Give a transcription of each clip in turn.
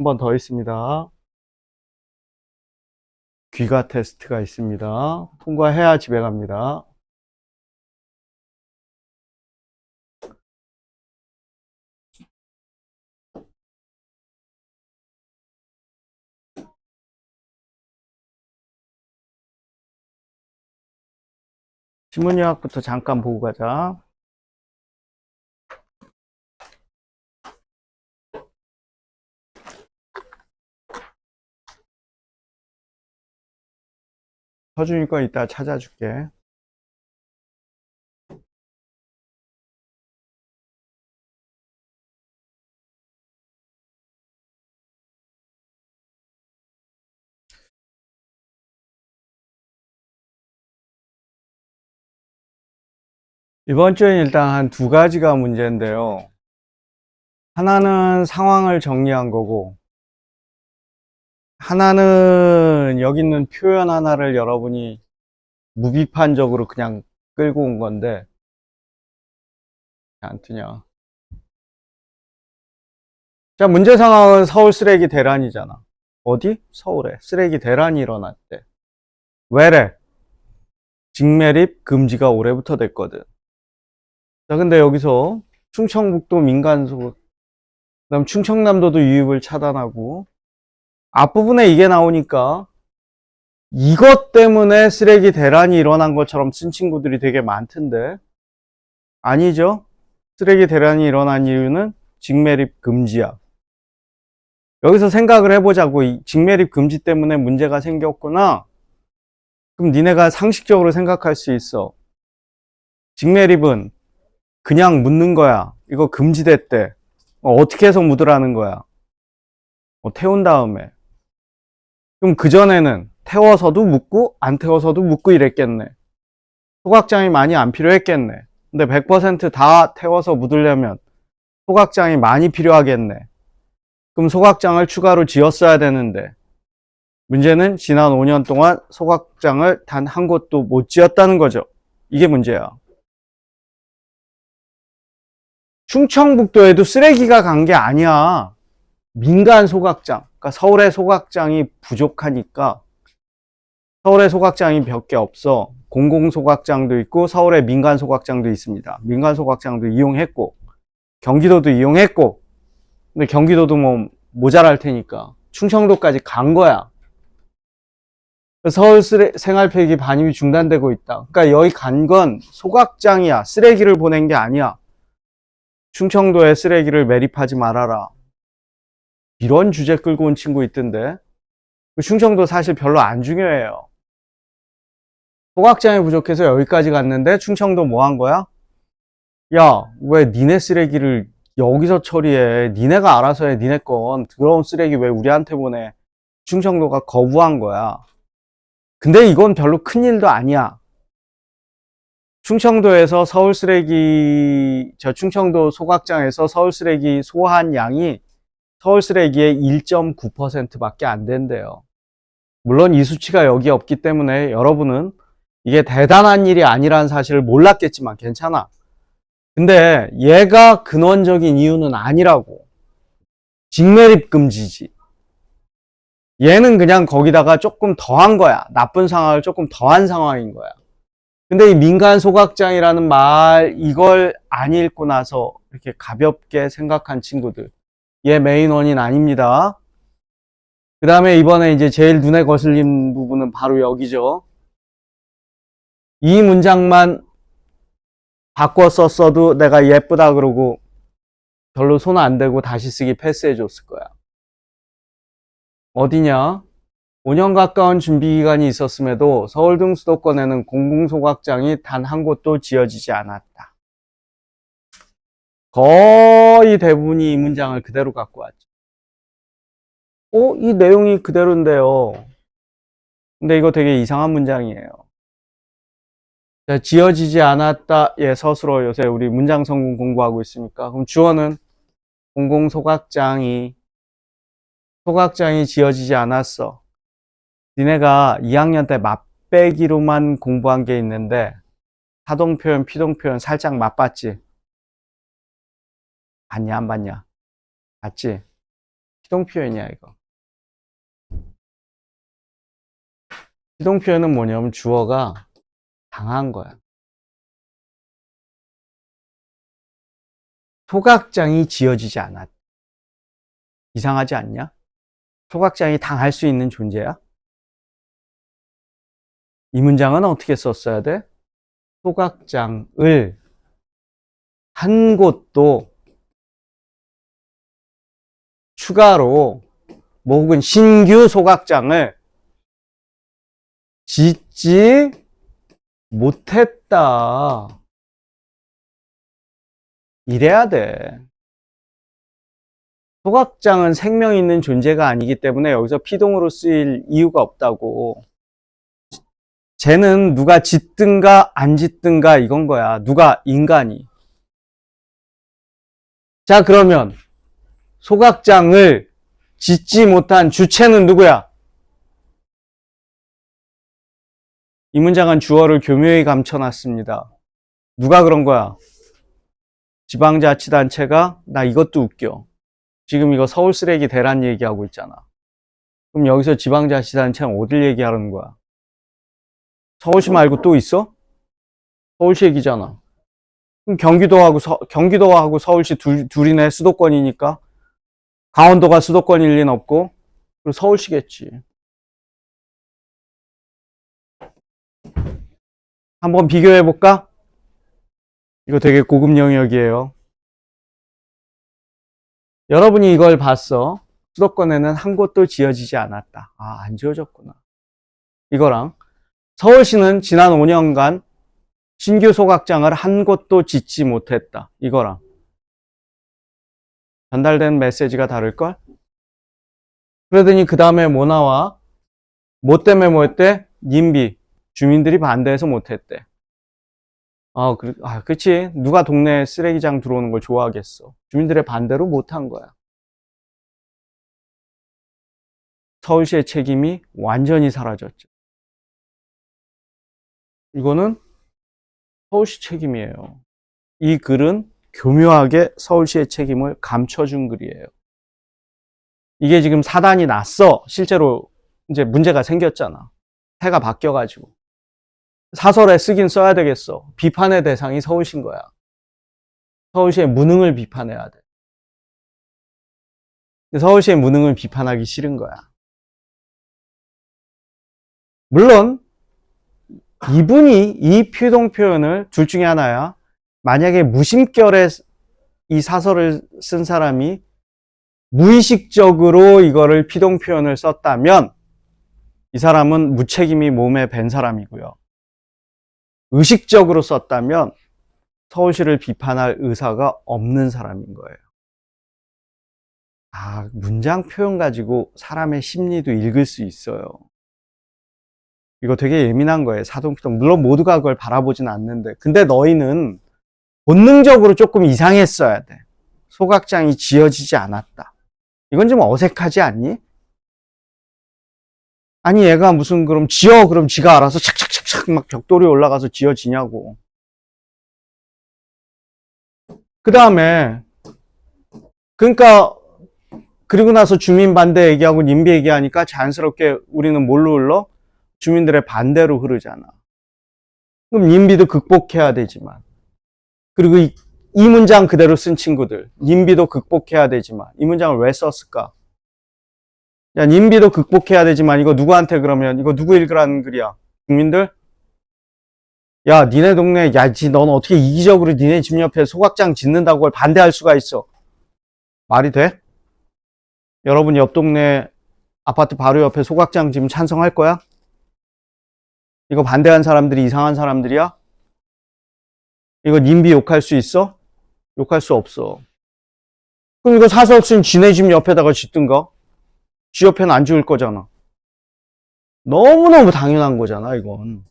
한 번 더 있습니다. 귀가 테스트가 있습니다. 통과해야 집에 갑니다. 신문요약부터 잠깐 보고 가자. 서준이 거 이따 찾아줄게. 이번 주엔 일단 한 두 가지가 문제인데요. 하나는 상황을 정리한 거고, 하나는 여기 있는 표현 하나를 여러분이 무비판적으로 그냥 끌고 온 건데, 안 뜨냐. 자, 문제 상황은 서울 쓰레기 대란이잖아. 어디? 서울에. 쓰레기 대란이 일어났대. 왜래? 직매립 금지가 올해부터 됐거든. 자, 근데 여기서 충청북도 민간소, 그다음 충청남도도 유입을 차단하고, 앞부분에 이게 나오니까 이것 때문에 쓰레기 대란이 일어난 것처럼 쓴 친구들이 되게 많던데, 아니죠? 쓰레기 대란이 일어난 이유는 직매립 금지야. 여기서 생각을 해보자고. 이 직매립 금지 때문에 문제가 생겼구나. 그럼 니네가 상식적으로 생각할 수 있어. 직매립은 그냥 묻는 거야. 이거 금지됐대. 어떻게 해서 묻으라는 거야? 태운 다음에. 그럼 그전에는 태워서도 묻고 안 태워서도 묻고 이랬겠네. 소각장이 많이 안 필요했겠네. 근데 100%다 태워서 묻으려면 소각장이 많이 필요하겠네. 그럼 소각장을 추가로 지었어야 되는데, 문제는 지난 5년 동안 소각장을 단 한 곳도 못 지었다는 거죠. 이게 문제야. 충청북도에도 쓰레기가 간 게 아니야. 민간 소각장. 그러니까 서울의 소각장이 부족하니까, 서울의 소각장이 몇 개 없어. 공공 소각장도 있고 서울의 민간 소각장도 있습니다. 민간 소각장도 이용했고 경기도도 이용했고, 근데 경기도도 뭐 모자랄 테니까 충청도까지 간 거야. 서울 생활 폐기 반입이 중단되고 있다. 그러니까 여기 간 건 소각장이야. 쓰레기를 보낸 게 아니야. 충청도에 쓰레기를 매립하지 말아라. 이런 주제 끌고 온 친구 있던데. 충청도 사실 별로 안 중요해요. 소각장이 부족해서 여기까지 갔는데 충청도 뭐 한 거야? 야, 왜 니네 쓰레기를 여기서 처리해? 니네가 알아서 해, 니네 건. 더러운 쓰레기 왜 우리한테 보내? 충청도가 거부한 거야. 근데 이건 별로 큰 일도 아니야. 충청도에서 충청도 소각장에서 서울 쓰레기 소한 양이 서울 쓰레기의 1.9%밖에 안 된대요. 물론 이 수치가 여기 없기 때문에 여러분은 이게 대단한 일이 아니라는 사실을 몰랐겠지만 괜찮아. 근데 얘가 근원적인 이유는 아니라고. 직매립 금지지. 얘는 그냥 거기다가 조금 더한 거야. 나쁜 상황을 조금 더한 상황인 거야. 근데 이 민간 소각장이라는 말, 이걸 안 읽고 나서 이렇게 가볍게 생각한 친구들, 얘 메인 원인 아닙니다. 그 다음에 이번에 이제 제일 눈에 거슬린 부분은 바로 여기죠. 이 문장만 바꿔 썼어도 내가 예쁘다 그러고 별로 손 안 대고 다시 쓰기 패스해 줬을 거야. 어디냐? 5년 가까운 준비 기간이 있었음에도 서울 등 수도권에는 공공소각장이 단 한 곳도 지어지지 않았다. 거의 대부분이 이 문장을 그대로 갖고 왔죠. 이 내용이 그대로인데요. 근데 이거 되게 이상한 문장이에요. 자, 지어지지 않았다. 예, 서술어 요새 우리 문장 성분 공부하고 있으니까. 그럼 주어는 공공소각장이 지어지지 않았어. 니네가 2학년 때 맛배기로만 공부한 게 있는데 사동표현, 피동표현 살짝 맛봤지? 봤냐 안 봤냐? 봤지? 피동 표현이야, 이거. 피동 표현은 뭐냐면 주어가 당한 거야. 소각장이 지어지지 않았다. 이상하지 않냐? 소각장이 당할 수 있는 존재야? 이 문장은 어떻게 썼어야 돼? 소각장을 한 곳도 추가로 뭐 혹은 신규 소각장을 짓지 못했다. 이래야 돼. 소각장은 생명 있는 존재가 아니기 때문에 여기서 피동으로 쓰일 이유가 없다고. 쟤는 누가 짓든가 안 짓든가 이건 거야. 누가? 인간이. 자, 그러면 소각장을 짓지 못한 주체는 누구야? 이 문장은 주어를 교묘히 감춰놨습니다. 누가 그런 거야? 지방자치단체가? 나 이것도 웃겨. 지금 이거 서울 쓰레기 대란 얘기하고 있잖아. 그럼 여기서 지방자치단체는 어딜 얘기하는 거야? 서울시 말고 또 있어? 서울시 얘기잖아. 그럼 경기도하고 서울시 둘이네. 수도권이니까. 강원도가 수도권일 리는 없고. 그리고 서울시겠지. 한번 비교해볼까? 이거 되게 고급 영역이에요. 여러분이 이걸 봤어. 수도권에는 한 곳도 지어지지 않았다. 아, 안 지어졌구나. 이거랑 서울시는 지난 5년간 신규 소각장을 한 곳도 짓지 못했다. 이거랑 전달된 메시지가 다를걸? 그러더니 그 다음에 뭐 나와? 뭐 때문에 뭐 했대? 님비. 주민들이 반대해서 못했대. 그치. 누가 동네에 쓰레기장 들어오는 걸 좋아하겠어. 주민들의 반대로 못한 거야. 서울시의 책임이 완전히 사라졌죠. 이거는 서울시 책임이에요. 이 글은 교묘하게 서울시의 책임을 감춰준 글이에요. 이게 지금 사단이 났어. 실제로 이제 문제가 생겼잖아. 해가 바뀌어가지고. 사설에 쓰긴 써야 되겠어. 비판의 대상이 서울시인 거야. 서울시의 무능을 비판해야 돼. 근데 서울시의 무능을 비판하기 싫은 거야. 물론 이분이 이 피동 표현을 둘 중에 하나야. 만약에 무심결에 이 사설을 쓴 사람이 무의식적으로 이거를 피동 표현을 썼다면 이 사람은 무책임이 몸에 밴 사람이고요. 의식적으로 썼다면 서울시를 비판할 의사가 없는 사람인 거예요. 문장 표현 가지고 사람의 심리도 읽을 수 있어요. 이거 되게 예민한 거예요. 사동피동. 물론 모두가 그걸 바라보진 않는데. 근데 너희는 본능적으로 조금 이상했어야 돼. 소각장이 지어지지 않았다. 이건 좀 어색하지 않니? 아니 얘가 무슨 그럼 그럼 지가 알아서 착착착착 막 벽돌이 올라가서 지어지냐고. 그 다음에 그러니까 그리고 나서 주민 반대 얘기하고 님비 얘기하니까 자연스럽게 우리는 뭘로 흘러? 주민들의 반대로 흐르잖아. 그럼 님비도 극복해야 되지만 그리고 이 문장 그대로 쓴 친구들 님비도 극복해야 되지만 이 문장을 왜 썼을까? 야, 님비도 극복해야 되지만 이거 누구한테 그러면 이거 누구 읽으라는 글이야? 국민들? 야, 니네 동네 넌 어떻게 이기적으로 니네 집 옆에 소각장 짓는다고 그걸 반대할 수가 있어? 말이 돼? 여러분 옆 동네 아파트 바로 옆에 소각장 지금 찬성할 거야? 이거 반대한 사람들이 이상한 사람들이야? 이거 님비 욕할 수 있어? 욕할 수 없어. 그럼 이거 사설 쓴 지네 집 옆에다가 짓든가? 지 옆에는 안 지을 거잖아. 너무너무 당연한 거잖아, 이건.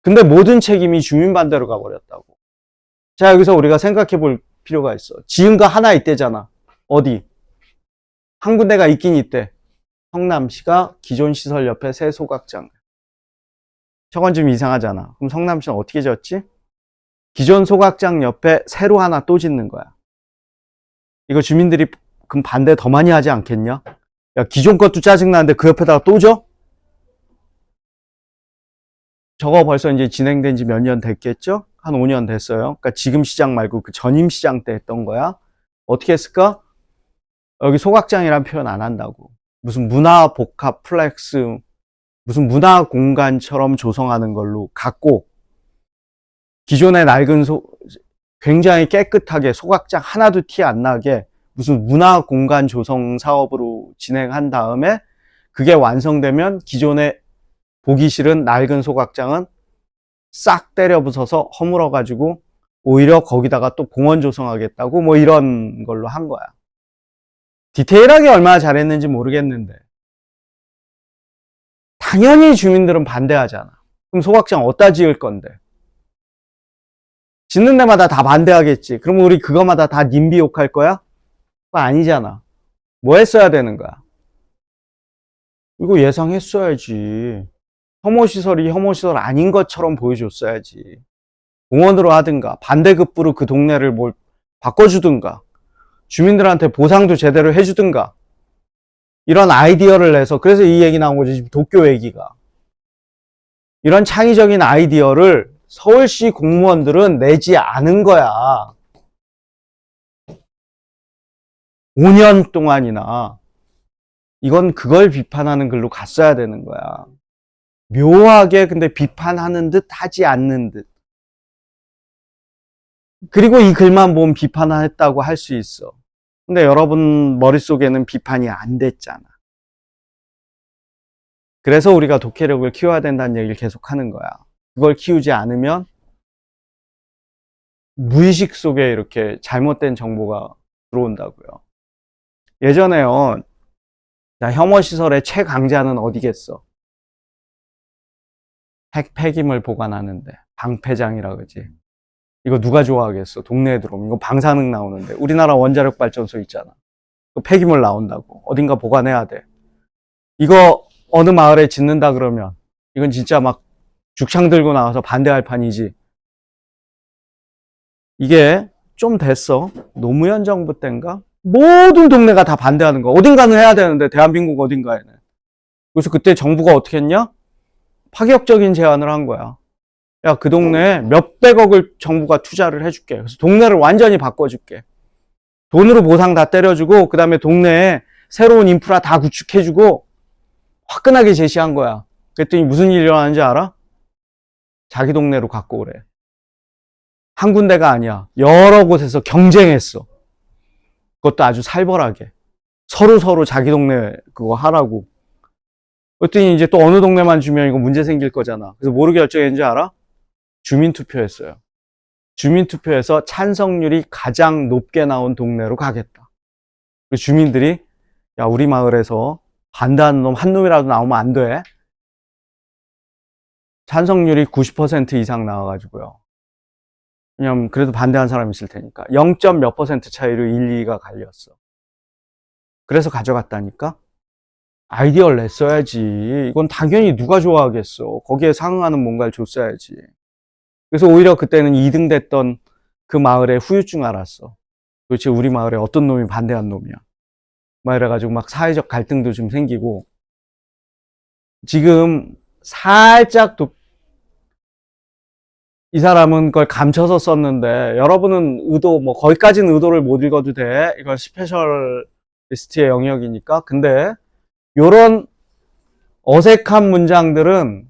근데 모든 책임이 주민 반대로 가버렸다고. 자, 여기서 우리가 생각해 볼 필요가 있어. 지은 거 하나 있대잖아. 어디? 한 군데가 있긴 있대. 성남시가 기존 시설 옆에 새 소각장. 저건 좀 이상하잖아. 그럼 성남시는 어떻게 지었지? 기존 소각장 옆에 새로 하나 또 짓는 거야. 이거 주민들이 그럼 반대 더 많이 하지 않겠냐? 야, 기존 것도 짜증나는데 그 옆에다가 또 줘? 저거 벌써 이제 진행된 지 몇 년 됐겠죠? 한 5년 됐어요. 그러니까 지금 시장 말고 그 전임 시장 때 했던 거야. 어떻게 했을까? 여기 소각장이란 표현 안 한다고. 무슨 문화 복합 플렉스, 무슨 문화 공간처럼 조성하는 걸로 갖고, 기존의 낡은 굉장히 깨끗하게 소각장 하나도 티 안 나게 무슨 문화 공간 조성 사업으로 진행한 다음에 그게 완성되면 기존의 보기 싫은 낡은 소각장은 싹 때려 부숴서 허물어 가지고 오히려 거기다가 또 공원 조성하겠다고 뭐 이런 걸로 한 거야. 디테일하게 얼마나 잘했는지 모르겠는데 당연히 주민들은 반대하잖아. 그럼 소각장 어디다 지을 건데? 짓는 데마다 다 반대하겠지. 그럼 우리 그거마다 다 님비 욕할 거야? 그거 아니잖아. 뭐 했어야 되는 거야? 이거 예상했어야지. 혐오시설이 혐오시설 아닌 것처럼 보여줬어야지. 공원으로 하든가 반대급부로 그 동네를 뭘 바꿔주든가 주민들한테 보상도 제대로 해주든가 이런 아이디어를 내서, 그래서 이 얘기 나온 거지, 지금 도쿄 얘기가. 이런 창의적인 아이디어를 서울시 공무원들은 내지 않은 거야. 5년 동안이나. 이건 그걸 비판하는 글로 갔어야 되는 거야. 묘하게 근데 비판하는 듯 하지 않는 듯. 그리고 이 글만 보면 비판했다고 할 수 있어. 근데 여러분 머릿속에는 비판이 안 됐잖아. 그래서 우리가 독해력을 키워야 된다는 얘기를 계속 하는 거야. 그걸 키우지 않으면 무의식 속에 이렇게 잘못된 정보가 들어온다고요. 예전에요, 혐오시설의 최강자는 어디겠어? 폐기물 보관하는데 방패장이라 그러지. 이거 누가 좋아하겠어? 동네에 들어오면 이거 방사능 나오는데. 우리나라 원자력 발전소 있잖아. 폐기물 나온다고 어딘가 보관해야 돼. 이거 어느 마을에 짓는다 그러면 이건 진짜 막 죽창 들고 나와서 반대할 판이지. 이게 좀 됐어. 노무현 정부 때인가? 모든 동네가 다 반대하는 거. 어딘가는 해야 되는데, 대한민국 어딘가에는. 그래서 그때 정부가 어떻게 했냐? 파격적인 제안을 한 거야. 야, 그 동네에 몇백억을 정부가 투자를 해줄게. 그래서 동네를 완전히 바꿔줄게. 돈으로 보상 다 때려주고, 그 다음에 동네에 새로운 인프라 다 구축해주고, 화끈하게 제시한 거야. 그랬더니 무슨 일이 일어나는지 알아? 자기 동네로 갖고 오래. 한 군데가 아니야. 여러 곳에서 경쟁했어. 그것도 아주 살벌하게. 서로 자기 동네 그거 하라고. 그랬더니 이제 또 어느 동네만 주면 이거 문제 생길 거잖아. 그래서 뭐로 결정했는지 알아? 주민투표했어요. 주민투표에서 찬성률이 가장 높게 나온 동네로 가겠다. 그래서 주민들이, 야, 우리 마을에서 반대하는 놈 한 놈이라도 나오면 안 돼. 찬성률이 90% 이상 나와가지고요. 왜냐면 그래도 반대한 사람이 있을 테니까. 0. 몇 % 차이로 1, 2가 갈렸어. 그래서 가져갔다니까? 아이디어를 냈어야지. 이건 당연히 누가 좋아하겠어. 거기에 상응하는 뭔가를 줬어야지. 그래서 오히려 그때는 2등 됐던 그 마을에 후유증 알았어. 도대체 우리 마을에 어떤 놈이 반대한 놈이야. 막 이래가지고 막 사회적 갈등도 좀 생기고. 지금 살짝 이 사람은 그걸 감춰서 썼는데, 여러분은 의도, 뭐 거기까지는 의도를 못 읽어도 돼. 이건 스페셜리스트의 영역이니까. 근데 요런 어색한 문장들은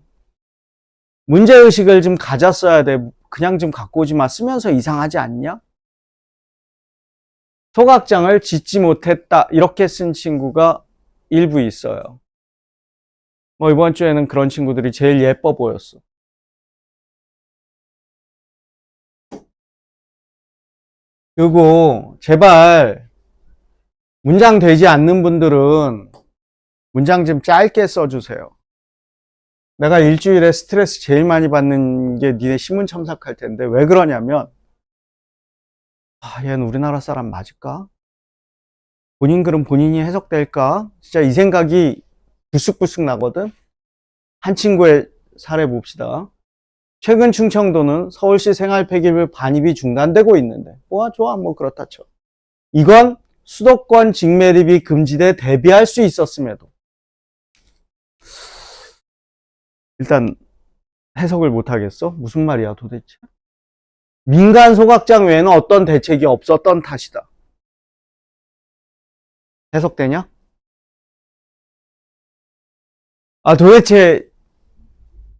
문제의식을 좀 가졌어야 돼. 그냥 좀 갖고 오지 마. 쓰면서 이상하지 않냐? 소각장을 짓지 못했다. 이렇게 쓴 친구가 일부 있어요. 뭐 이번 주에는 그런 친구들이 제일 예뻐 보였어. 그리고 제발 문장 되지 않는 분들은 문장 좀 짧게 써주세요. 내가 일주일에 스트레스 제일 많이 받는 게 니네 신문 첨삭할 텐데, 왜 그러냐면, 얘는 우리나라 사람 맞을까? 본인 글은 본인이 해석될까? 진짜 이 생각이 불쑥불쑥 나거든. 한 친구의 사례 봅시다. 최근 충청도는 서울시 생활 폐기물 반입이 중단되고 있는데, 좋아, 뭐 그렇다 쳐. 이건 수도권 직매립이 금지돼 대비할 수 있었음에도. 일단 해석을 못하겠어? 무슨 말이야 도대체? 민간 소각장 외에는 어떤 대책이 없었던 탓이다. 해석되냐? 도대체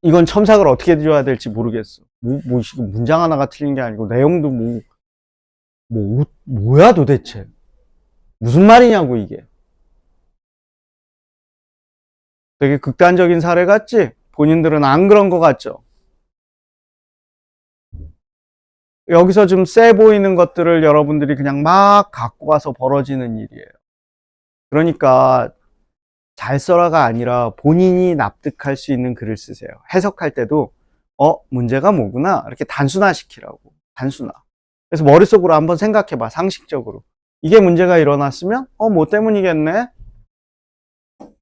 이건 첨삭을 어떻게 줘야 될지 모르겠어. 문장 하나가 틀린 게 아니고 내용도 뭐야 도대체? 무슨 말이냐고 이게. 되게 극단적인 사례 같지? 본인들은 안 그런 것 같죠? 여기서 좀 세 보이는 것들을 여러분들이 그냥 막 갖고 가서 벌어지는 일이에요. 그러니까 잘 써라가 아니라 본인이 납득할 수 있는 글을 쓰세요. 해석할 때도 문제가 뭐구나 이렇게 단순화시키라고. 단순화. 그래서 머릿속으로 한번 생각해봐. 상식적으로. 이게 문제가 일어났으면 뭐 때문이겠네.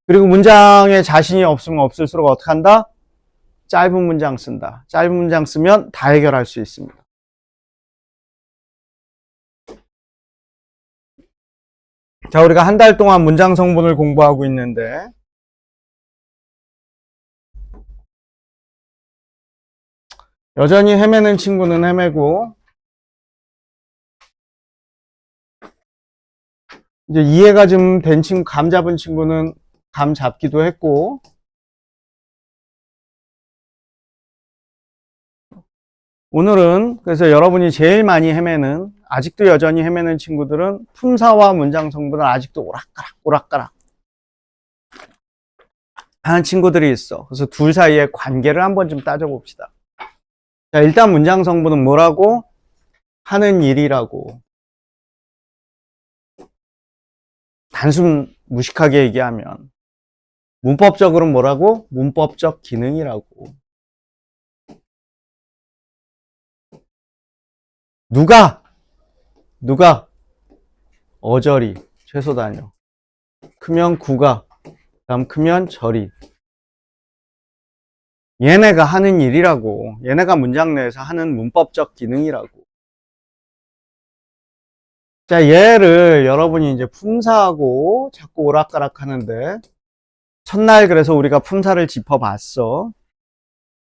그리고 문장에 자신이 없으면 없을수록 어떻게 한다? 짧은 문장 쓴다. 짧은 문장 쓰면 다 해결할 수 있습니다. 자, 우리가 한 달 동안 문장 성분을 공부하고 있는데 여전히 헤매는 친구는 헤매고 이제 이해가 좀 된 친구, 감 잡은 친구는 감 잡기도 했고 오늘은 그래서 여러분이 제일 많이 헤매는 아직도 여전히 헤매는 친구들은 품사와 문장 성분을 아직도 오락가락 하는 친구들이 있어. 그래서 둘 사이의 관계를 한번 좀 따져봅시다. 자, 일단 문장 성분은 뭐라고? 하는 일이라고. 단순 무식하게 얘기하면 문법적으로는 뭐라고? 문법적 기능이라고. 누가 어저리 최소 단위 크면 구가 다음 크면 절이 얘네가 하는 일이라고. 얘네가 문장 내에서 하는 문법적 기능이라고. 자, 얘를 여러분이 이제 품사하고 자꾸 오락가락 하는데 첫날 그래서 우리가 품사를 짚어봤어.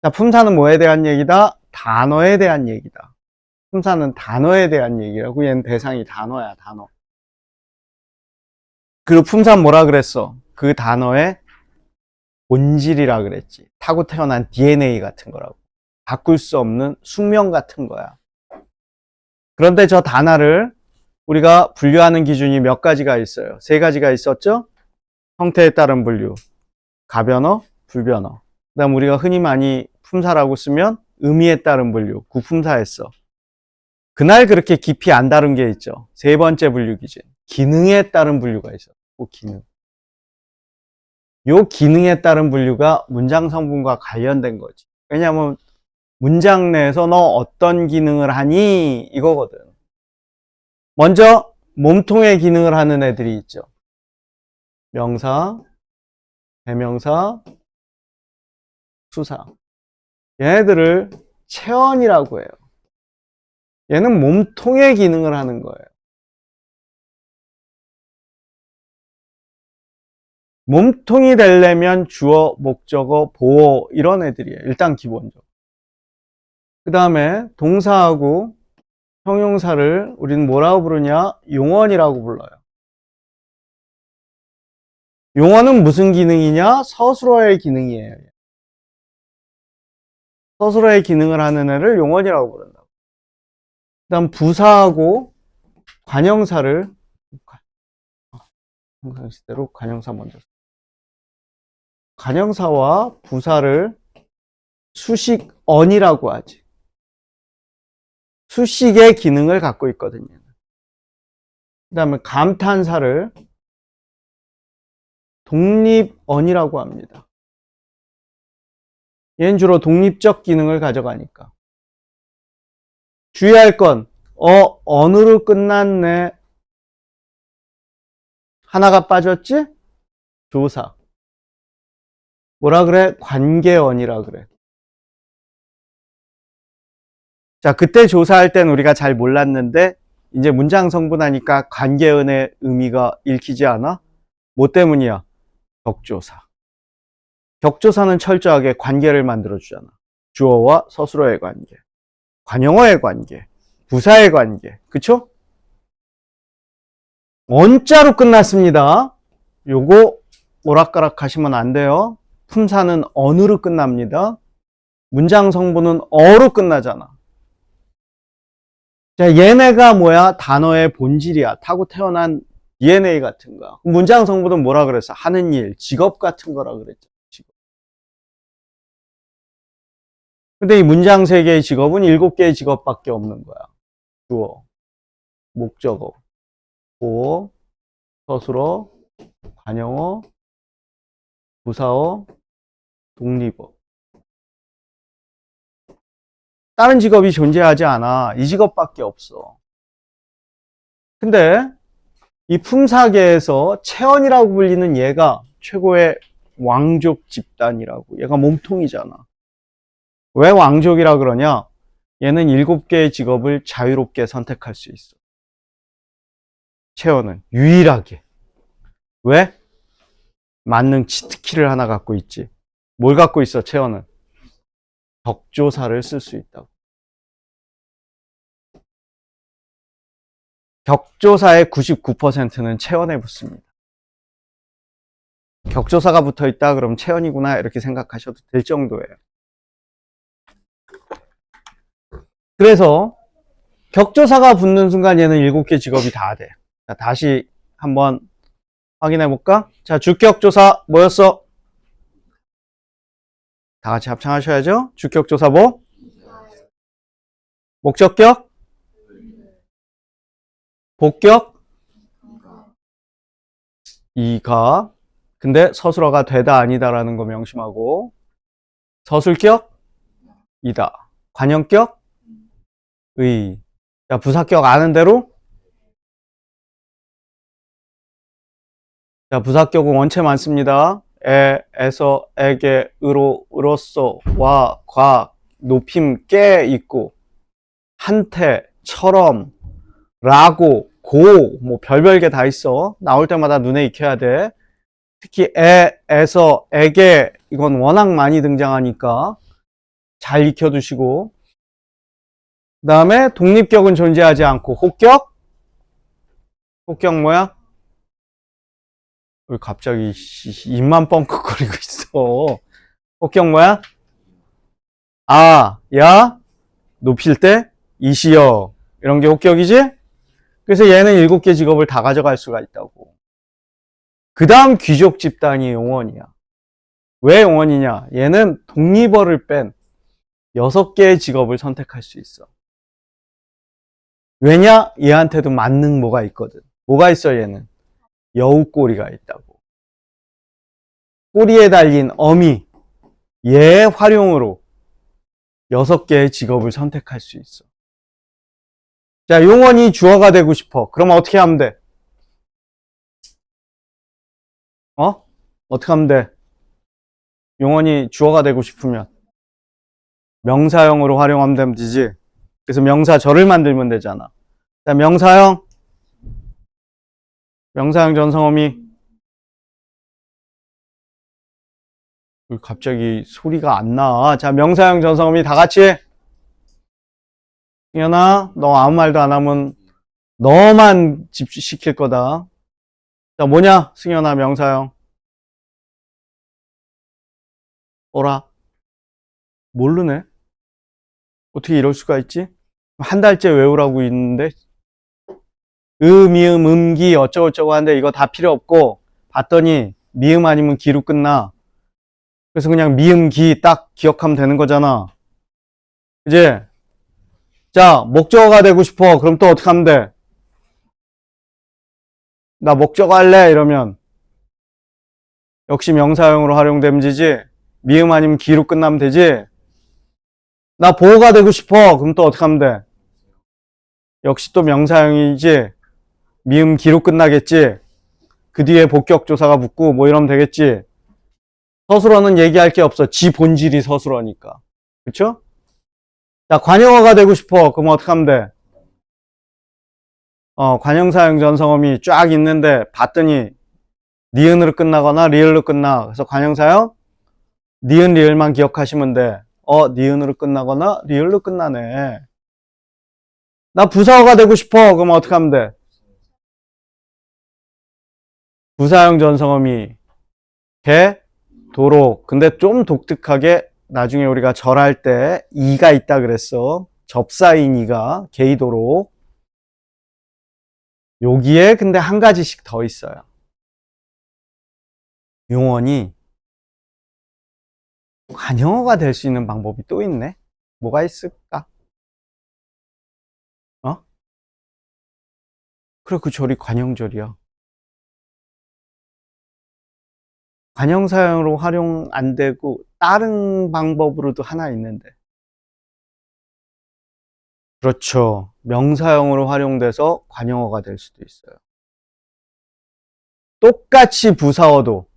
자, 품사는 뭐에 대한 얘기다? 단어에 대한 얘기다. 품사는 단어에 대한 얘기라고. 얘는 대상이 단어야, 단어. 그리고 품사는 뭐라 그랬어? 그 단어의 본질이라 그랬지. 타고 태어난 DNA 같은 거라고. 바꿀 수 없는 숙명 같은 거야. 그런데 저 단어를 우리가 분류하는 기준이 몇 가지가 있어요. 세 가지가 있었죠? 형태에 따른 분류, 가변어, 불변어. 그 다음 우리가 흔히 많이 품사라고 쓰면 의미에 따른 분류, 구품사했어. 그날 그렇게 깊이 안 다룬 게 있죠. 세 번째 분류 기준, 기능에 따른 분류가 있어. 그 기능. 요 기능에 따른 분류가 문장 성분과 관련된 거지. 왜냐하면 문장 내에서 너 어떤 기능을 하니? 이거거든. 먼저 몸통의 기능을 하는 애들이 있죠. 명사, 대명사, 수사. 얘네들을 체언이라고 해요. 얘는 몸통의 기능을 하는 거예요. 몸통이 되려면 주어, 목적어, 보어 이런 애들이에요. 일단 기본적으로. 그 다음에 동사하고 형용사를 우리는 뭐라고 부르냐? 용언이라고 불러요. 용언은 무슨 기능이냐? 서술어의 기능이에요. 서술어의 기능을 하는 애를 용언이라고 부른다고. 그 다음 부사하고 관형사를 항상시대로 관형사 먼저. 관형사와 부사를 수식언이라고 하지. 수식의 기능을 갖고 있거든요. 그 다음에 감탄사를 독립언이라고 합니다. 얘는 주로 독립적 기능을 가져가니까. 주의할 건 언으로 끝났네. 하나가 빠졌지? 조사. 뭐라 그래? 관계언이라 그래. 자, 그때 조사할 땐 우리가 잘 몰랐는데 이제 문장 성분하니까 관계은의 의미가 읽히지 않아? 뭐 때문이야? 격조사. 격조사는 철저하게 관계를 만들어주잖아. 주어와 서술어의 관계, 관용어의 관계, 부사의 관계. 그쵸? 언자로 끝났습니다. 요거 오락가락 하시면 안 돼요. 품사는 언으로 끝납니다. 문장 성분은 어로 끝나잖아. 자, 얘네가 뭐야? 단어의 본질이야. 타고 태어난 DNA 같은 거야. 문장 성분은 뭐라 그랬어? 하는 일, 직업 같은 거라 그랬죠. 직업. 근데 이 문장 3개의 직업은 7개의 직업밖에 없는 거야. 주어, 목적어, 보어, 서술어, 관용어, 부사어, 독립어. 다른 직업이 존재하지 않아. 이 직업밖에 없어. 근데 이 품사계에서 체언이라고 불리는 얘가 최고의 왕족 집단이라고. 얘가 몸통이잖아. 왜 왕족이라 그러냐? 얘는 7개의 직업을 자유롭게 선택할 수 있어. 체언은 유일하게. 왜? 만능 치트키를 하나 갖고 있지. 뭘 갖고 있어, 체언은? 격조사를 쓸 수 있다고. 격조사의 99%는 체언에 붙습니다. 격조사가 붙어 있다 그럼 체언이구나 이렇게 생각하셔도 될 정도예요. 그래서 격조사가 붙는 순간 얘는 7개 직업이 다 돼. 자, 다시 한번 확인해 볼까? 자, 주격조사 뭐였어? 다 같이 합창하셔야죠. 주격조사 뭐? 목적격? 복격? 이가. 근데 서술어가 되다 아니다라는 거 명심하고. 서술격? 이다. 관형격? 의. 자, 부사격 아는 대로? 자, 부사격은 원체 많습니다. 에서, 에게, 으로, 으로써, 와, 과, 높임, 깨 있고, 한테, 처럼, 라고, 고, 뭐 별별 게 다 있어. 나올 때마다 눈에 익혀야 돼. 특히 에서, 에게, 이건 워낙 많이 등장하니까 잘 익혀두시고. 그 다음에 독립격은 존재하지 않고, 혹격? 혹격 뭐야? 왜 갑자기 입만 뻥긋거리고 있어. 혹격 뭐야? 아, 야, 높일 때, 이시여. 이런 게 혹격이지? 그래서 얘는 7개 직업을 다 가져갈 수가 있다고. 그 다음 귀족 집단이 용언이야. 왜 용언이냐? 얘는 독립어를 뺀 6개의 직업을 선택할 수 있어. 왜냐? 얘한테도 만능 뭐가 있거든. 뭐가 있어 얘는? 여우꼬리가 있다고. 꼬리에 달린 어미, 얘의 활용으로 6개의 직업을 선택할 수 있어. 자, 용언이 주어가 되고 싶어. 그러면 어떻게 하면 돼? 어떻게 하면 돼? 용언이 주어가 되고 싶으면 명사형으로 활용하면 되지. 그래서 명사절을 만들면 되잖아. 자, 명사형 전성어미. 갑자기 소리가 안 나. 자, 명사형 전성어미 다 같이. 승현아, 너 아무 말도 안 하면 너만 집시킬 거다. 자, 뭐냐? 승현아, 명사형. 어라? 모르네. 어떻게 이럴 수가 있지? 한 달째 외우라고 있는데 미음, 음기 어쩌고저쩌고 하는데 이거 다 필요 없고 봤더니 미음 아니면 기로 끝나. 그래서 그냥 미음, 기 딱 기억하면 되는 거잖아. 이제 자, 목적어가 되고 싶어. 그럼 또 어떻게 하면 돼? 나 목적어 할래? 이러면 역시 명사형으로 활용되면 되지. 미음 아니면 기로 끝나면 되지. 나 보호가 되고 싶어. 그럼 또 어떻게 하면 돼? 역시 또 명사형이지. 미음 기로 끝나겠지. 그 뒤에 복격조사가 붙고 뭐 이러면 되겠지. 서술어는 얘기할 게 없어. 지 본질이 서술어니까. 그쵸? 자, 관용어가 되고 싶어. 그럼 어떻게 하면 돼? 관형사형 전성어미 쫙 있는데 봤더니 니은으로 끝나거나 리을로 끝나. 그래서 관형사형 니은 리을만 기억하시면 돼. 니은으로 끝나거나 리을로 끝나네. 나 부사어가 되고 싶어. 그럼 어떻게 하면 돼? 부사형 전성어미 개, 도로. 근데 좀 독특하게 나중에 우리가 절할 때 이가 있다 그랬어. 접사인 이가 개이도로. 여기에 근데 한 가지씩 더 있어요. 용언이 관형어가 될 수 있는 방법이 또 있네. 뭐가 있을까? 그래, 그 절이 관형절이야. 관형사형으로 활용 안 되고 다른 방법으로도 하나 있는데. 그렇죠. 명사형으로 활용돼서 관형어가 될 수도 있어요. 똑같이 부사어도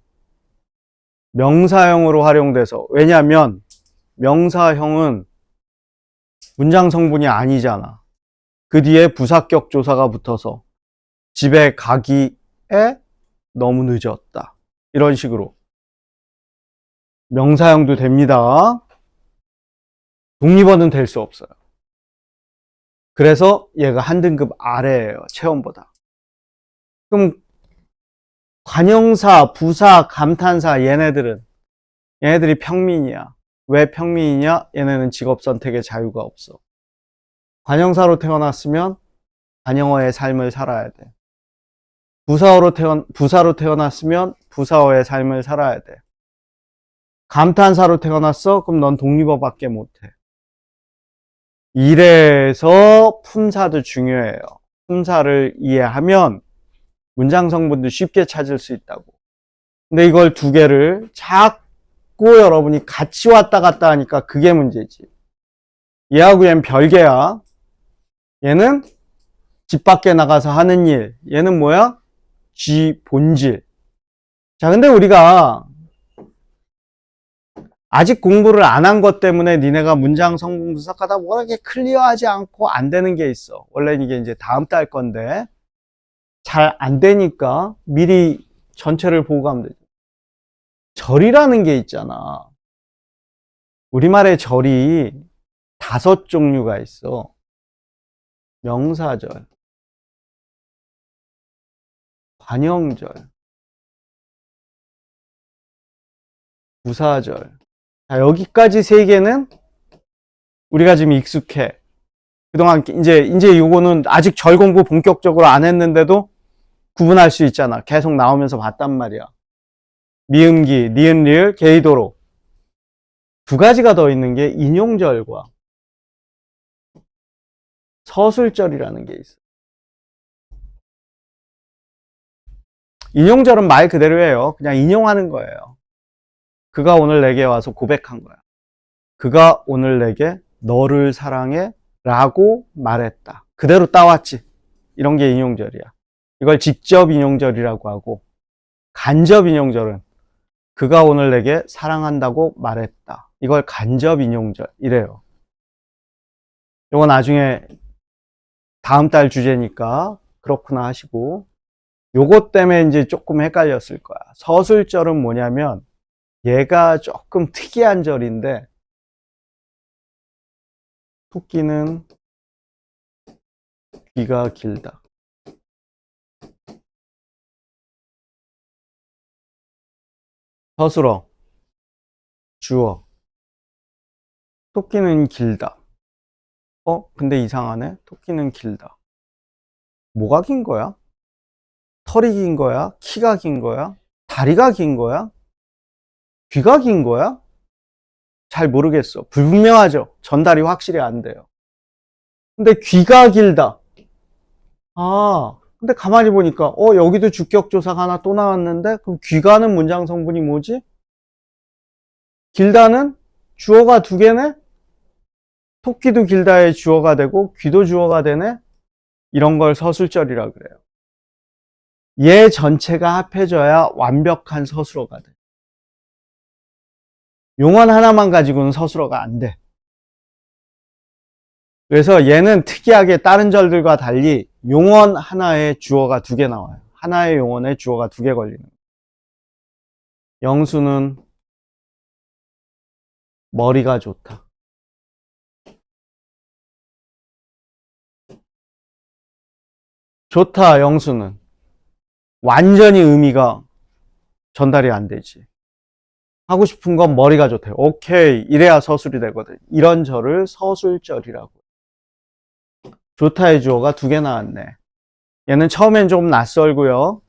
명사형으로 활용돼서, 왜냐면 명사형은 문장 성분이 아니잖아. 그 뒤에 부사격 조사가 붙어서 집에 가기에 너무 늦었다. 이런 식으로 명사형도 됩니다. 독립어는 될 수 없어요. 그래서 얘가 한 등급 아래예요. 체험보다. 그럼 관형사, 부사, 감탄사 얘네들이 평민이야. 왜 평민이냐? 얘네는 직업 선택의 자유가 없어. 관형사로 태어났으면 관형어의 삶을 살아야 돼. 부사로 태어났으면 부사어의 삶을 살아야 돼. 감탄사로 태어났어? 그럼 넌 독립어밖에 못해. 이래서 품사도 중요해요. 품사를 이해하면 문장 성분도 쉽게 찾을 수 있다고. 근데 이걸 두 개를 자꾸 여러분이 같이 왔다 갔다 하니까 그게 문제지. 얘하고 얘는 별개야. 얘는 집 밖에 나가서 하는 일. 얘는 뭐야? 쥐 본질. 자, 근데 우리가 아직 공부를 안 한 것 때문에 니네가 문장 성분 분석하다 워낙에 클리어하지 않고 안 되는 게 있어. 원래는 이게 이제 다음 달 건데 잘 안 되니까 미리 전체를 보고 가면 되죠. 절이라는 게 있잖아. 우리말에 절이 5종류가 있어. 명사절, 관형절, 부사절. 자, 여기까지 3개는 우리가 지금 익숙해. 그동안 이제 요거는 아직 절 공부 본격적으로 안 했는데도 구분할 수 있잖아. 계속 나오면서 봤단 말이야. 미음기, 니은, 리을, 개이도로. 2가지가 더 있는 게 인용절과 서술절이라는 게 있어. 인용절은 말 그대로예요. 그냥 인용하는 거예요. 그가 오늘 내게 와서 고백한 거야. 그가 오늘 내게 너를 사랑해 라고 말했다. 그대로 따왔지. 이런 게 인용절이야. 이걸 직접 인용절이라고 하고, 간접 인용절은 그가 오늘 내게 사랑한다고 말했다. 이걸 간접 인용절 이래요. 이건 나중에 다음 달 주제니까 그렇구나 하시고, 요것 때문에 이제 조금 헷갈렸을 거야. 서술절은 뭐냐면 얘가 조금 특이한 절인데, 토끼는 귀가 길다. 서술어, 주어. 토끼는 길다. 근데 이상하네. 토끼는 길다. 뭐가 긴 거야? 털이 긴 거야? 키가 긴 거야? 다리가 긴 거야? 귀가 긴 거야? 잘 모르겠어. 불분명하죠. 전달이 확실히 안 돼요. 근데 귀가 길다. 근데 가만히 보니까 여기도 주격조사가 하나 또 나왔는데, 그럼 귀가는 문장 성분이 뭐지? 길다는 주어가 2개네? 토끼도 길다의 주어가 되고 귀도 주어가 되네? 이런 걸 서술절이라 그래요. 얘 전체가 합해져야 완벽한 서술어가 돼. 용언 하나만 가지고는 서술어가 안 돼. 그래서 얘는 특이하게 다른 절들과 달리 용언 하나에 주어가 2개 나와요. 하나의 용언에 주어가 2개 걸리는 거예요. 영수는 머리가 좋다. 좋다, 영수는. 완전히 의미가 전달이 안 되지. 하고 싶은 건 머리가 좋대요. 오케이. 이래야 서술이 되거든. 이런 절을 서술절이라고. 좋다의 주어가 2개 나왔네. 얘는 처음엔 좀 낯설고요.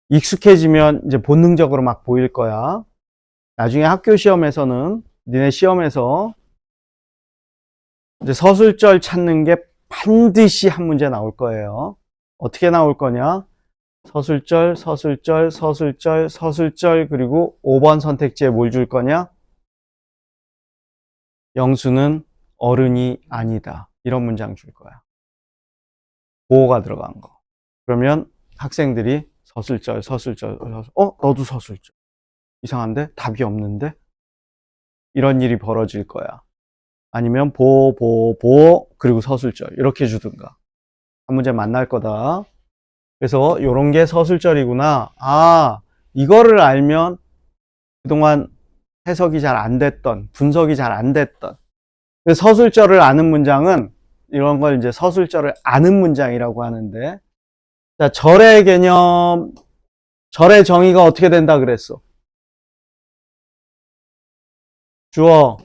익숙해지면 이제 본능적으로 막 보일 거야. 나중에 학교 시험에서는, 니네 시험에서 이제 서술절 찾는 게 반드시 한 문제 나올 거예요. 어떻게 나올 거냐? 서술절, 서술절, 서술절, 서술절, 그리고 5번 선택지에 뭘 줄 거냐? 영수는 어른이 아니다. 이런 문장 줄 거야. 보호가 들어간 거. 그러면 학생들이 서술절, 서술절, 너도 서술절. 이상한데? 답이 없는데? 이런 일이 벌어질 거야. 아니면 보, 그리고 서술절. 이렇게 주든가. 한 문제 만날 거다. 그래서 요런 게 서술절이구나. 아, 이거를 알면 그동안 해석이 잘 안 됐던, 분석이 잘 안 됐던. 서술절을 아는 문장은 이런 걸 이제 서술절을 아는 문장이라고 하는데, 자, 절의 개념, 절의 정의가 어떻게 된다 그랬어? 주어,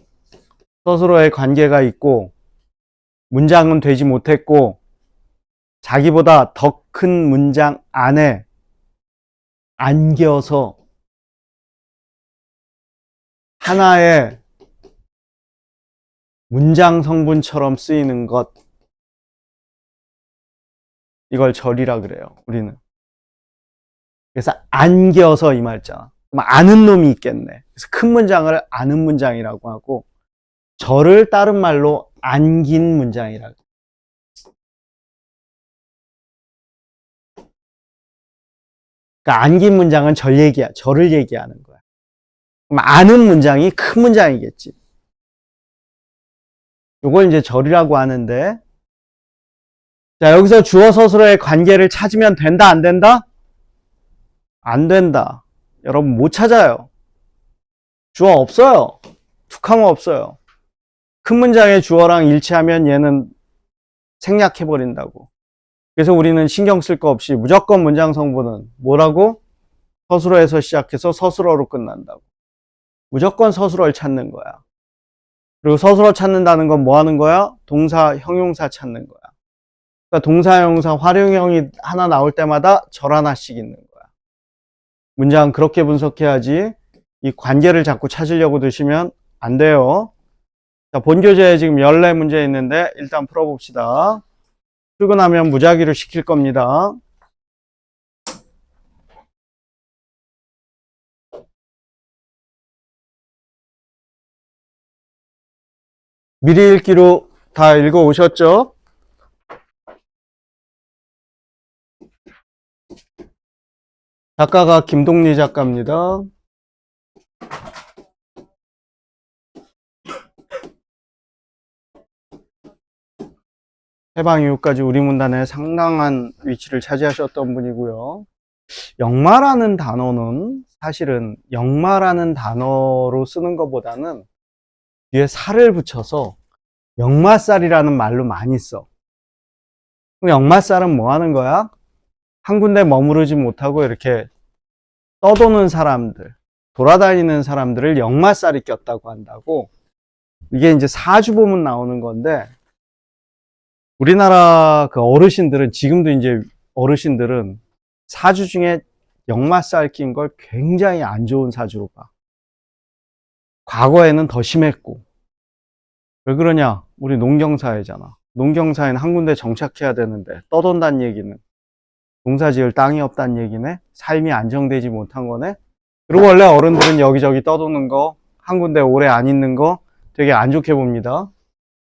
서술어의 관계가 있고, 문장은 되지 못했고, 자기보다 더 큰 문장 안에 안겨서 하나의 문장 성분처럼 쓰이는 것, 이걸 절이라 그래요, 우리는. 그래서 안겨서 이 말자. 그럼 아는 놈이 있겠네. 그래서 큰 문장을 아는 문장이라고 하고, 절을 다른 말로 안긴 문장이라고. 그러니까 안긴 문장은 절을 얘기하는 거야. 그럼 아는 문장이 큰 문장이겠지. 요걸 이제 절이라고 하는데, 자, 여기서 주어 서술어의 관계를 찾으면 된다, 안 된다? 안 된다. 여러분 못 찾아요. 주어 없어요. 툭하면 없어요. 큰 문장의 주어랑 일치하면 얘는 생략해버린다고. 그래서 우리는 신경 쓸 거 없이 무조건 문장 성분은 뭐라고? 서술어에서 시작해서 서술어로 끝난다고. 무조건 서술어를 찾는 거야. 그리고 서술어 찾는다는 건 뭐 하는 거야? 동사, 형용사 찾는 거야. 그러니까 동사, 형용사, 활용형이 하나 나올 때마다 절 하나씩 있는 거야. 문장 그렇게 분석해야지 이 관계를 자꾸 찾으려고 드시면 안 돼요. 자, 본교재에 지금 14문제 있는데 일단 풀어봅시다. 출근하면 무작위로 시킬 겁니다. 미리 읽기로 다 읽어 오셨죠? 작가가 김동리 작가입니다. 해방 이후까지 우리 문단에 상당한 위치를 차지하셨던 분이고요. 역마라는 단어는 사실은 역마라는 단어로 쓰는 것보다는 뒤에 살을 붙여서 역마살이라는 말로 많이 써. 그럼 역마살은 뭐 하는 거야? 한 군데 머무르지 못하고 이렇게 떠도는 사람들, 돌아다니는 사람들을 역마살이 꼈다고 한다고. 이게 이제 사주 보면 나오는 건데, 우리나라 그 어르신들은, 지금도 이제 어르신들은 사주 중에 역마살 낀 걸 굉장히 안 좋은 사주로 봐. 과거에는 더 심했고. 왜 그러냐? 우리 농경사회잖아. 농경사회는 한 군데 정착해야 되는데 떠돈다는 얘기는 농사 지을 땅이 없다는 얘기네. 삶이 안정되지 못한 거네. 그리고 원래 어른들은 여기저기 떠도는 거, 한 군데 오래 안 있는 거 되게 안 좋게 봅니다.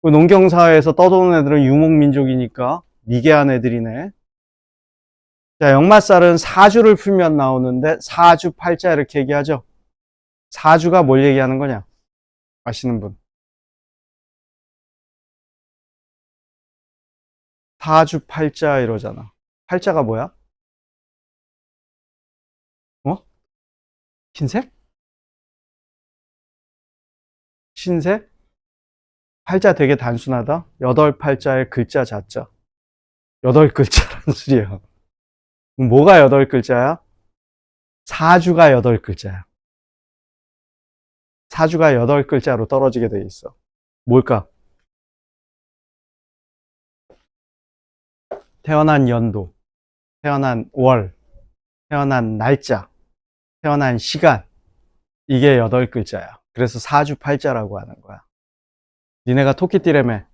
농경사회에서 떠도는 애들은 유목민족이니까 미개한 애들이네. 자, 역마살은 사주를 풀면 나오는데 사주 팔자 이렇게 얘기하죠. 사주가 뭘 얘기하는 거냐? 아시는 분? 사주팔자 이러잖아. 팔자가 뭐야? 어? 흰색? 흰색? 팔자 되게 단순하다. 여덟 팔자의 글자 자자. 여덟 글자란 소리야. 뭐가 여덟 글자야? 사주가 여덟 글자야. 사주가 여덟 글자로 떨어지게 돼 있어. 뭘까? 태어난 연도, 태어난 월, 태어난 날짜, 태어난 시간. 이게 여덟 글자야. 그래서 사주팔자라고 하는 거야. 니네가 토끼띠라며.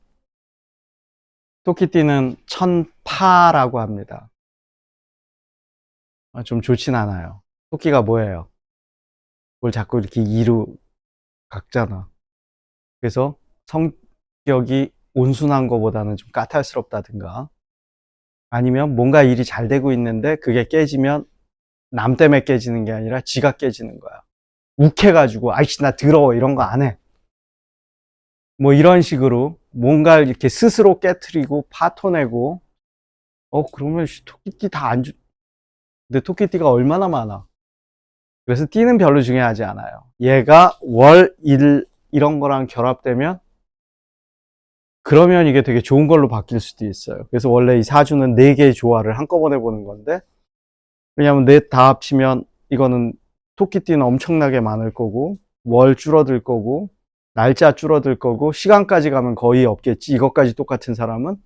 토끼띠는 천파라고 합니다. 좀 좋진 않아요. 토끼가 뭐예요? 뭘 자꾸 이렇게 이루 각잖아. 그래서 성격이 온순한 것보다는 좀 까탈스럽다든가, 아니면 뭔가 일이 잘 되고 있는데 그게 깨지면 남 때문에 깨지는 게 아니라 지가 깨지는 거야. 욱해가지고 아이씨 나 더러워 이런 거 안 해. 뭐 이런 식으로 뭔가 이렇게 스스로 깨트리고 파토내고, 그러면 토끼띠 다 안 근데 토끼띠가 얼마나 많아. 그래서 띠는 별로 중요하지 않아요. 얘가 월, 일 이런 거랑 결합되면 그러면 이게 되게 좋은 걸로 바뀔 수도 있어요. 그래서 원래 이 사주는 4개의 조화를 한꺼번에 보는 건데, 왜냐면 넷 다 합치면 이거는 토끼띠는 엄청나게 많을 거고, 월 줄어들 거고, 날짜 줄어들 거고, 시간까지 가면 거의 없겠지. 이것까지 똑같은 사람은.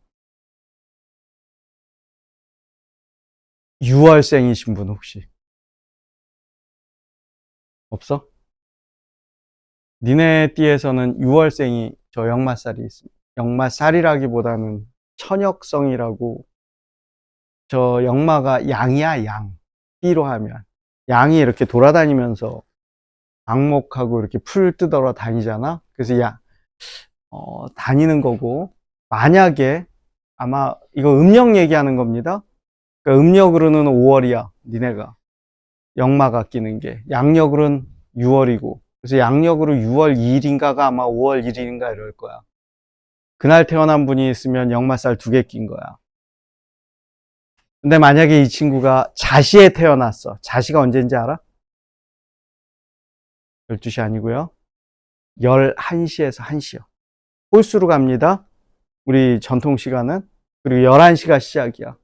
6월생이신 분 혹시 없어? 니네 띠에서는 6월생이 저 역마살이 있습니다. 역마살이라기보다는 천역성이라고, 저 역마가 양이야, 양. 띠로 하면. 양이 이렇게 돌아다니면서 방목하고 이렇게 풀 뜯으러 다니잖아? 그래서 다니는 거고, 만약에, 아마, 이거 음력 얘기하는 겁니다. 그러니까 음력으로는 5월이야, 니네가. 역마가 끼는 게. 양력으로는 6월이고. 그래서 양력으로 6월 2일인가가 아마 5월 1일인가 이럴 거야. 그날 태어난 분이 있으면 역마살 2개 낀 거야. 근데 만약에 이 친구가 자시에 태어났어. 자시가 언제인지 알아? 12시 아니고요. 11시에서 1시요. 홀수로 갑니다. 우리 전통 시간은. 그리고 11시가 시작이야.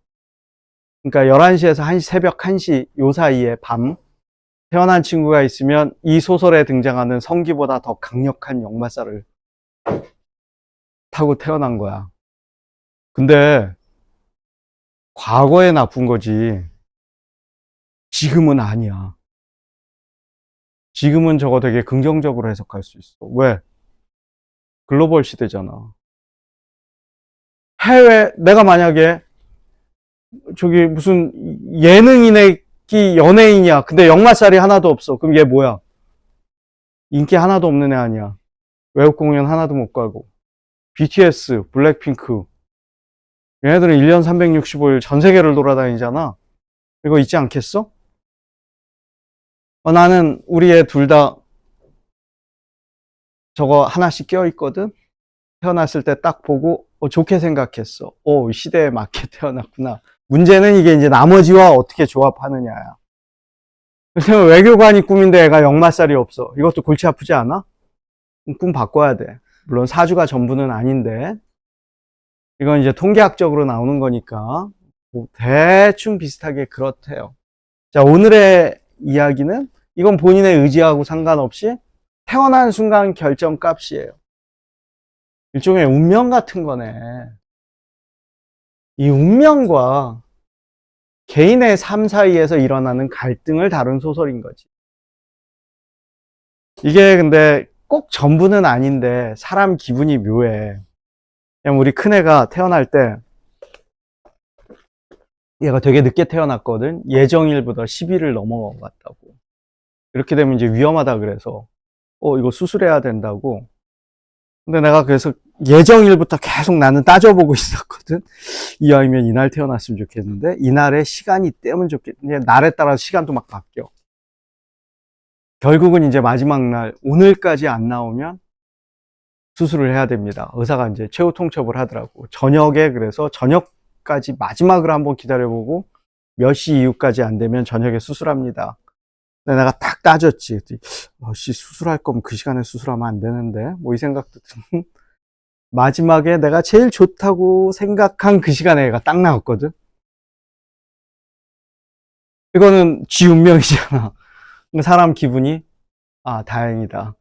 그러니까 11시에서 1시, 새벽 1시 요 사이에 밤 태어난 친구가 있으면 이 소설에 등장하는 성기보다 더 강력한 역마살을 타고 태어난 거야. 근데 과거에 나쁜 거지. 지금은 아니야. 지금은 저거 되게 긍정적으로 해석할 수 있어. 왜? 글로벌 시대잖아. 내가 만약에 저기 무슨 예능인의 연예인이야. 근데 역마살이 하나도 없어. 그럼 얘 뭐야? 인기 하나도 없는 애 아니야. 외국 공연 하나도 못 가고. BTS, 블랙핑크. 얘네들은 1년 365일 전 세계를 돌아다니잖아. 이거 있지 않겠어? 나는 우리 애 둘 다 저거 하나씩 껴있거든? 태어났을 때 딱 보고, 좋게 생각했어. 시대에 맞게 태어났구나. 문제는 이게 이제 나머지와 어떻게 조합하느냐야. 그래서 외교관이 꿈인데 애가 역마살이 없어. 이것도 골치 아프지 않아? 꿈 바꿔야 돼. 물론 사주가 전부는 아닌데, 이건 이제 통계학적으로 나오는 거니까, 뭐 대충 비슷하게 그렇대요. 자, 오늘의 이야기는 이건 본인의 의지하고 상관없이 태어난 순간 결정값이에요. 일종의 운명 같은 거네. 이 운명과 개인의 삶 사이에서 일어나는 갈등을 다룬 소설인 거지. 이게 근데 꼭 전부는 아닌데 사람 기분이 묘해. 그냥 우리 큰애가 태어날 때 얘가 되게 늦게 태어났거든. 예정일보다 10일을 넘어갔다고. 이렇게 되면 이제 위험하다 그래서 이거 수술해야 된다고. 근데 내가 그래서 예정일부터 계속 나는 따져보고 있었거든. 이 아이면 이날 태어났으면 좋겠는데 이날에 시간이 떼면 좋겠는데 날에 따라 시간도 막 바뀌어. 결국은 이제 마지막 날 오늘까지 안 나오면 수술을 해야 됩니다. 의사가 이제 최후 통첩을 하더라고. 저녁에 그래서 저녁 이후까지 마지막으로 한번 기다려보고 몇 시 이후까지 안 되면 저녁에 수술합니다. 근데 내가 딱 따졌지. 수술할 거면 그 시간에 수술하면 안 되는데 뭐 이 생각도 든 마지막에 내가 제일 좋다고 생각한 그 시간에 애가 딱 나왔거든. 이거는 지 운명이잖아. 사람 기분이 다행이다.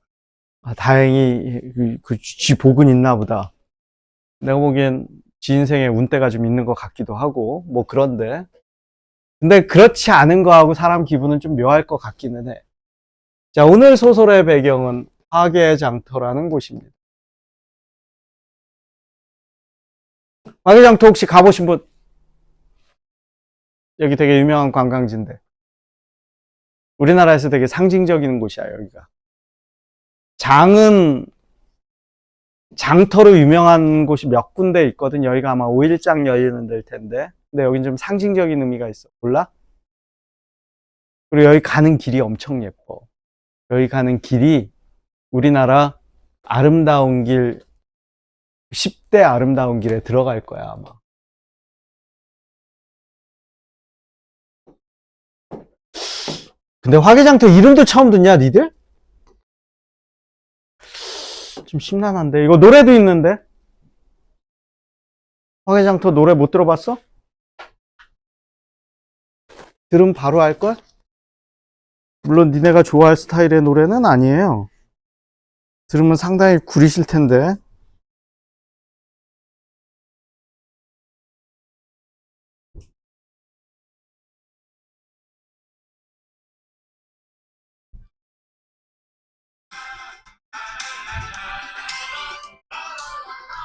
다행히 지 복은 있나 보다. 내가 보기엔 지 인생에 운때가 좀 있는 것 같기도 하고 뭐 그런데 근데 그렇지 않은 거하고 사람 기분은 좀 묘할 것 같기는 해. 자, 오늘 소설의 배경은 화개장터라는 곳입니다. 화개장터 혹시 가보신 분? 여기 되게 유명한 관광지인데 우리나라에서 되게 상징적인 곳이야 여기가. 장은 장터로 유명한 곳이 몇 군데 있거든. 여기가 아마 5일장 열리는 데일 텐데 근데 여긴 좀 상징적인 의미가 있어. 몰라? 그리고 여기 가는 길이 엄청 예뻐. 여기 가는 길이 우리나라 아름다운 길 10대 아름다운 길에 들어갈 거야 아마. 근데 화개장터 이름도 처음 듣냐 니들? 좀 심란한데 이거 노래도 있는데 화개장터 노래 못 들어봤어? 들으면 바로 알걸? 물론 니네가 좋아할 스타일의 노래는 아니에요. 들으면 상당히 구리실 텐데.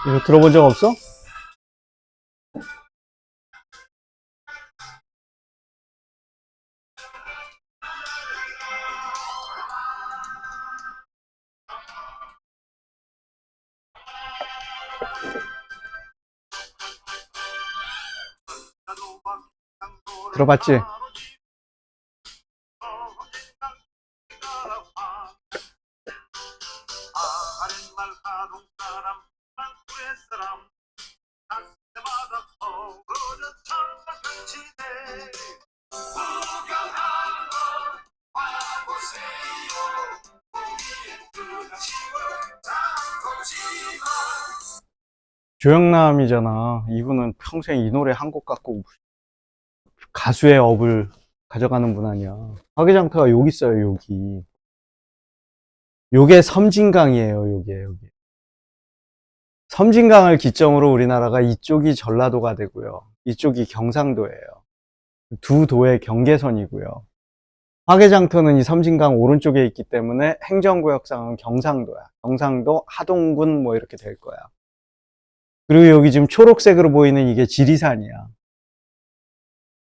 이거 들어본 적 없어? 들어봤지? 조영남이잖아. 이분은 평생 이 노래 한 곡 갖고 가수의 업을 가져가는 분 아니야. 화개장터가 여기 있어요, 여기. 요게 섬진강이에요, 요게. 섬진강을 기점으로 우리나라가 이쪽이 전라도가 되고요. 이쪽이 경상도예요. 두 도의 경계선이고요. 화개장터는 이 섬진강 오른쪽에 있기 때문에 행정구역상은 경상도야. 경상도 하동군 뭐 이렇게 될 거야. 그리고 여기 지금 초록색으로 보이는 이게 지리산이야.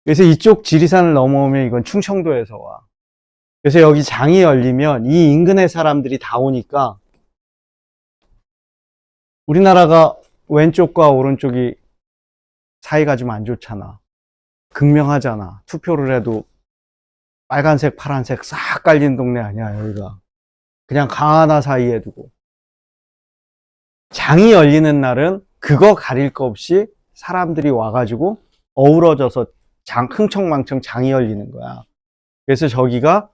그래서 이쪽 지리산을 넘어오면 이건 충청도에서 와. 그래서 여기 장이 열리면 이 인근의 사람들이 다 오니까 우리나라가 왼쪽과 오른쪽이 사이가 좀 안 좋잖아. 극명하잖아. 투표를 해도 빨간색, 파란색 싹 깔린 동네 아니야, 여기가. 그냥 강 하나 사이에 두고. 장이 열리는 날은 그거 가릴 거 없이 사람들이 와가지고 어우러져서 흥청망청 장이 열리는 거야. 그래서 저기가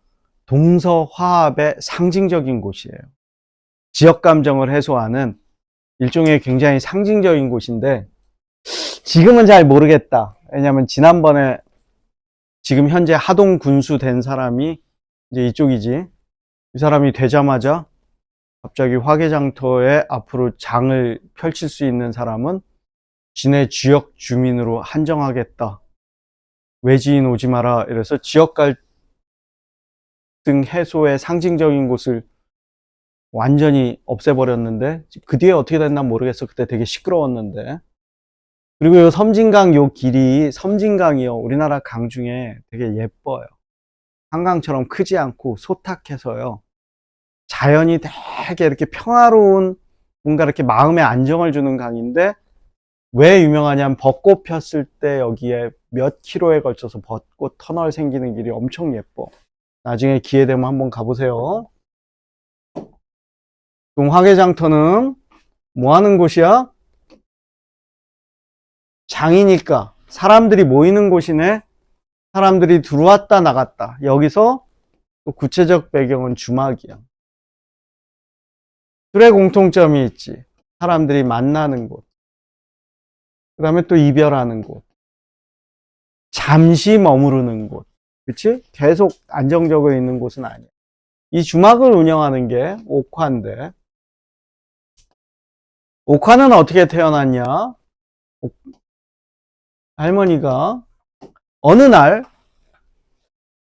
동서화합의 상징적인 곳이에요. 지역 감정을 해소하는 일종의 굉장히 상징적인 곳인데 지금은 잘 모르겠다. 왜냐면 지난번에 지금 현재 하동 군수 된 사람이 이제 이쪽이지. 이 사람이 되자마자 갑자기 화개장터에 앞으로 장을 펼칠 수 있는 사람은 지네 지역 주민으로 한정하겠다. 외지인 오지 마라. 이래서 지역 갈등 해소의 상징적인 곳을 완전히 없애버렸는데 그 뒤에 어떻게 됐나 모르겠어. 그때 되게 시끄러웠는데. 그리고 요 섬진강 요 길이 섬진강이요. 우리나라 강 중에 되게 예뻐요. 한강처럼 크지 않고 소탁해서요. 자연이 되게 이렇게 평화로운 뭔가 이렇게 마음에 안정을 주는 강인데 왜 유명하냐면 벚꽃 폈을 때 여기에 몇 킬로에 걸쳐서 벚꽃 터널 생기는 길이 엄청 예뻐. 나중에 기회 되면 한번 가보세요. 그럼 화개장터는 뭐 하는 곳이야? 장이니까 사람들이 모이는 곳이네. 사람들이 들어왔다 나갔다. 여기서 또 구체적 배경은 주막이야. 둘의 공통점이 있지. 사람들이 만나는 곳. 그 다음에 또 이별하는 곳. 잠시 머무르는 곳. 그치? 계속 안정적으로 있는 곳은 아니야. 이 주막을 운영하는 게 옥화인데, 옥화는 어떻게 태어났냐? 할머니가 어느 날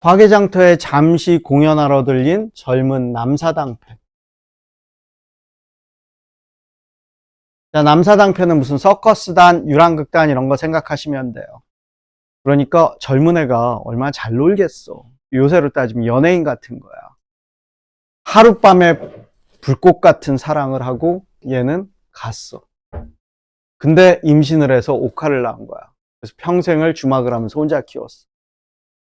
화개장터에 잠시 공연하러 들린 젊은 남사당패. 자, 남사당패는 무슨 서커스단, 유랑극단 이런 거 생각하시면 돼요. 그러니까 젊은 애가 얼마나 잘 놀겠어. 요새로 따지면 연예인 같은 거야. 하룻밤에 불꽃 같은 사랑을 하고 얘는 갔어. 근데 임신을 해서 옥화를 낳은 거야. 그래서 평생을 주막을 하면서 혼자 키웠어.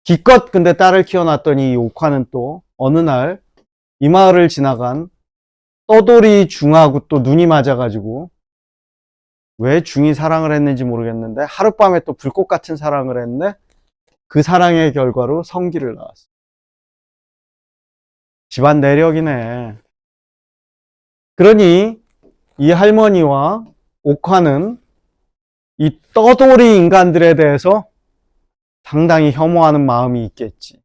기껏 근데 딸을 키워놨더니 이 옥화는 또 어느 날 이 마을을 지나간 떠돌이 중하고 또 눈이 맞아가지고 왜 중이 사랑을 했는지 모르겠는데 하룻밤에 또 불꽃 같은 사랑을 했네. 그 사랑의 결과로 성기를 낳았어. 집안 내력이네. 그러니 이 할머니와 옥화는 이 떠돌이 인간들에 대해서 상당히 혐오하는 마음이 있겠지.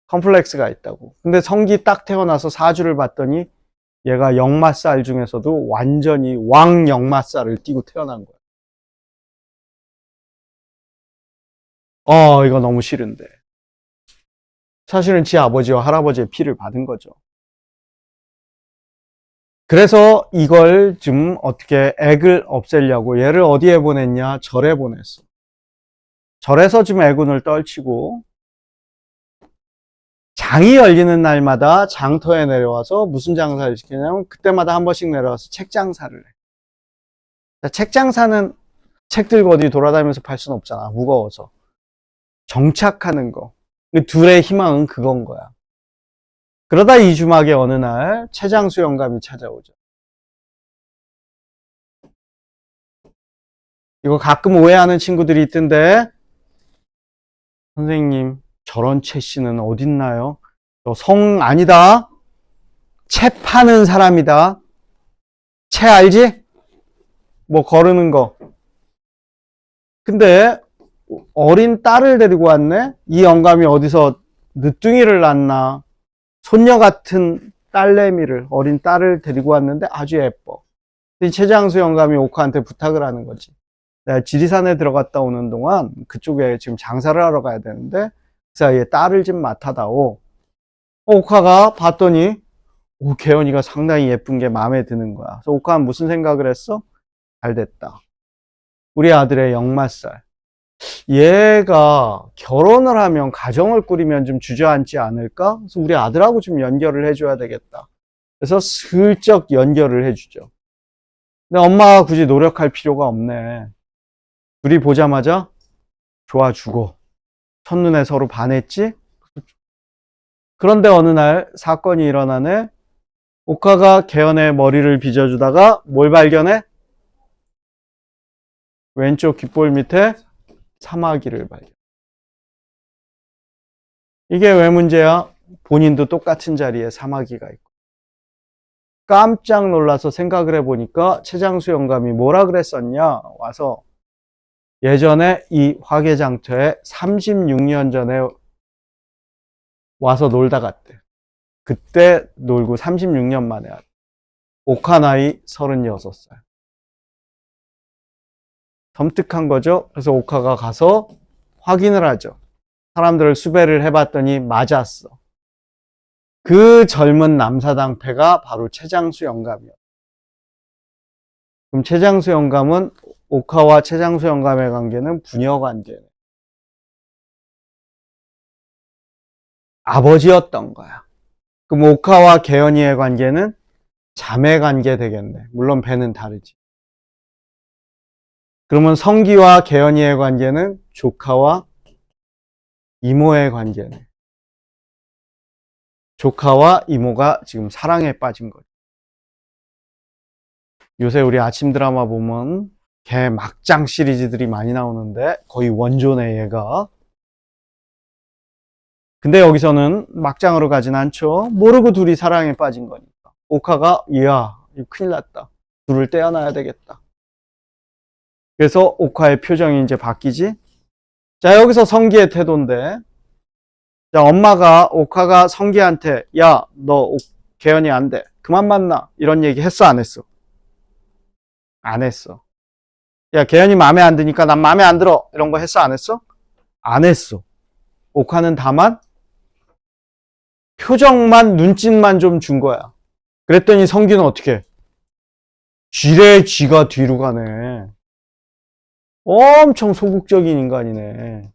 컴플렉스가 있다고. 근데 성기 딱 태어나서 사주를 봤더니 얘가 역마살 중에서도 완전히 왕 역마살을 띠고 태어난 거야. 이거 너무 싫은데. 사실은 지 아버지와 할아버지의 피를 받은 거죠. 그래서 이걸 좀 어떻게 액을 없애려고 얘를 어디에 보냈냐? 절에 보냈어. 절에서 좀 애군을 떨치고 장이 열리는 날마다 장터에 내려와서 무슨 장사를 시키냐면 그때마다 한 번씩 내려와서 책 장사를 해. 책 장사는 책 들고 어디 돌아다니면서 팔 수는 없잖아. 무거워서. 정착하는 거. 둘의 희망은 그건 거야. 그러다 이 주막에 어느 날 최장수 영감이 찾아오죠. 이거 가끔 오해하는 친구들이 있던데, 선생님, 저런 최 씨는 어딨나요? 너 성 아니다. 채 파는 사람이다. 채 알지? 뭐 거르는 거. 근데 어린 딸을 데리고 왔네? 이 영감이 어디서 늦둥이를 낳나? 손녀 같은 딸내미를, 어린 딸을 데리고 왔는데 아주 예뻐. 최장수 영감이 옥화한테 부탁을 하는 거지. 내가 지리산에 들어갔다 오는 동안 그쪽에 지금 장사를 하러 가야 되는데 그 사이에 딸을 좀 맡아다오. 옥화가 봤더니 개연이가 상당히 예쁜 게 마음에 드는 거야. 그래서 옥화는 무슨 생각을 했어? 잘 됐다. 우리 아들의 역마살. 얘가 결혼을 하면 가정을 꾸리면 좀 주저앉지 않을까? 그래서 우리 아들하고 좀 연결을 해줘야 되겠다. 그래서 슬쩍 연결을 해주죠. 근데 엄마가 굳이 노력할 필요가 없네. 둘이 보자마자 좋아주고 첫눈에 서로 반했지? 그런데 어느 날 사건이 일어나네. 옥화가 개연의 머리를 빗어주다가 뭘 발견해? 왼쪽 귓볼 밑에 사마귀를 발견. 이게 왜 문제야? 본인도 똑같은 자리에 사마귀가 있고. 깜짝 놀라서 생각을 해보니까 최장수 영감이 뭐라 그랬었냐? 와서 예전에 이 화개장터에 36년 전에 와서 놀다 갔대. 그때 놀고 36년 만에 왔대. 옥화 나이 36살. 섬뜩한 거죠. 그래서 옥화가 가서 확인을 하죠. 사람들을 수배를 해봤더니 맞았어. 그 젊은 남사당패가 바로 최장수 영감이었어. 그럼 최장수 영감은 옥화와 최장수 영감의 관계는 부녀 관계네. 아버지였던 거야. 그럼 옥화와 개연이의 관계는 자매 관계 되겠네. 물론 배는 다르지. 그러면 성기와 개연이의 관계는 조카와 이모의 관계네. 조카와 이모가 지금 사랑에 빠진 거죠. 요새 우리 아침 드라마 보면 걔 막장 시리즈들이 많이 나오는데 거의 원조네 얘가. 근데 여기서는 막장으로 가진 않죠. 모르고 둘이 사랑에 빠진 거니까. 오카가 이야 이거 큰일 났다. 둘을 떼어놔야 되겠다. 그래서 오카의 표정이 이제 바뀌지. 자, 여기서 성기의 태도인데, 자, 오카가 성기한테 야 너 개연이 안 돼, 그만 만나, 이런 얘기 했어 안 했어? 안 했어. 야, 개연이 마음에 안 드니까 난 마음에 안 들어, 이런 거 했어 안 했어? 안 했어. 오카는 다만 표정만, 눈짓만 좀 준 거야. 그랬더니 성기는 어떻게? 지레 지가 뒤로 가네. 엄청 소극적인 인간이네.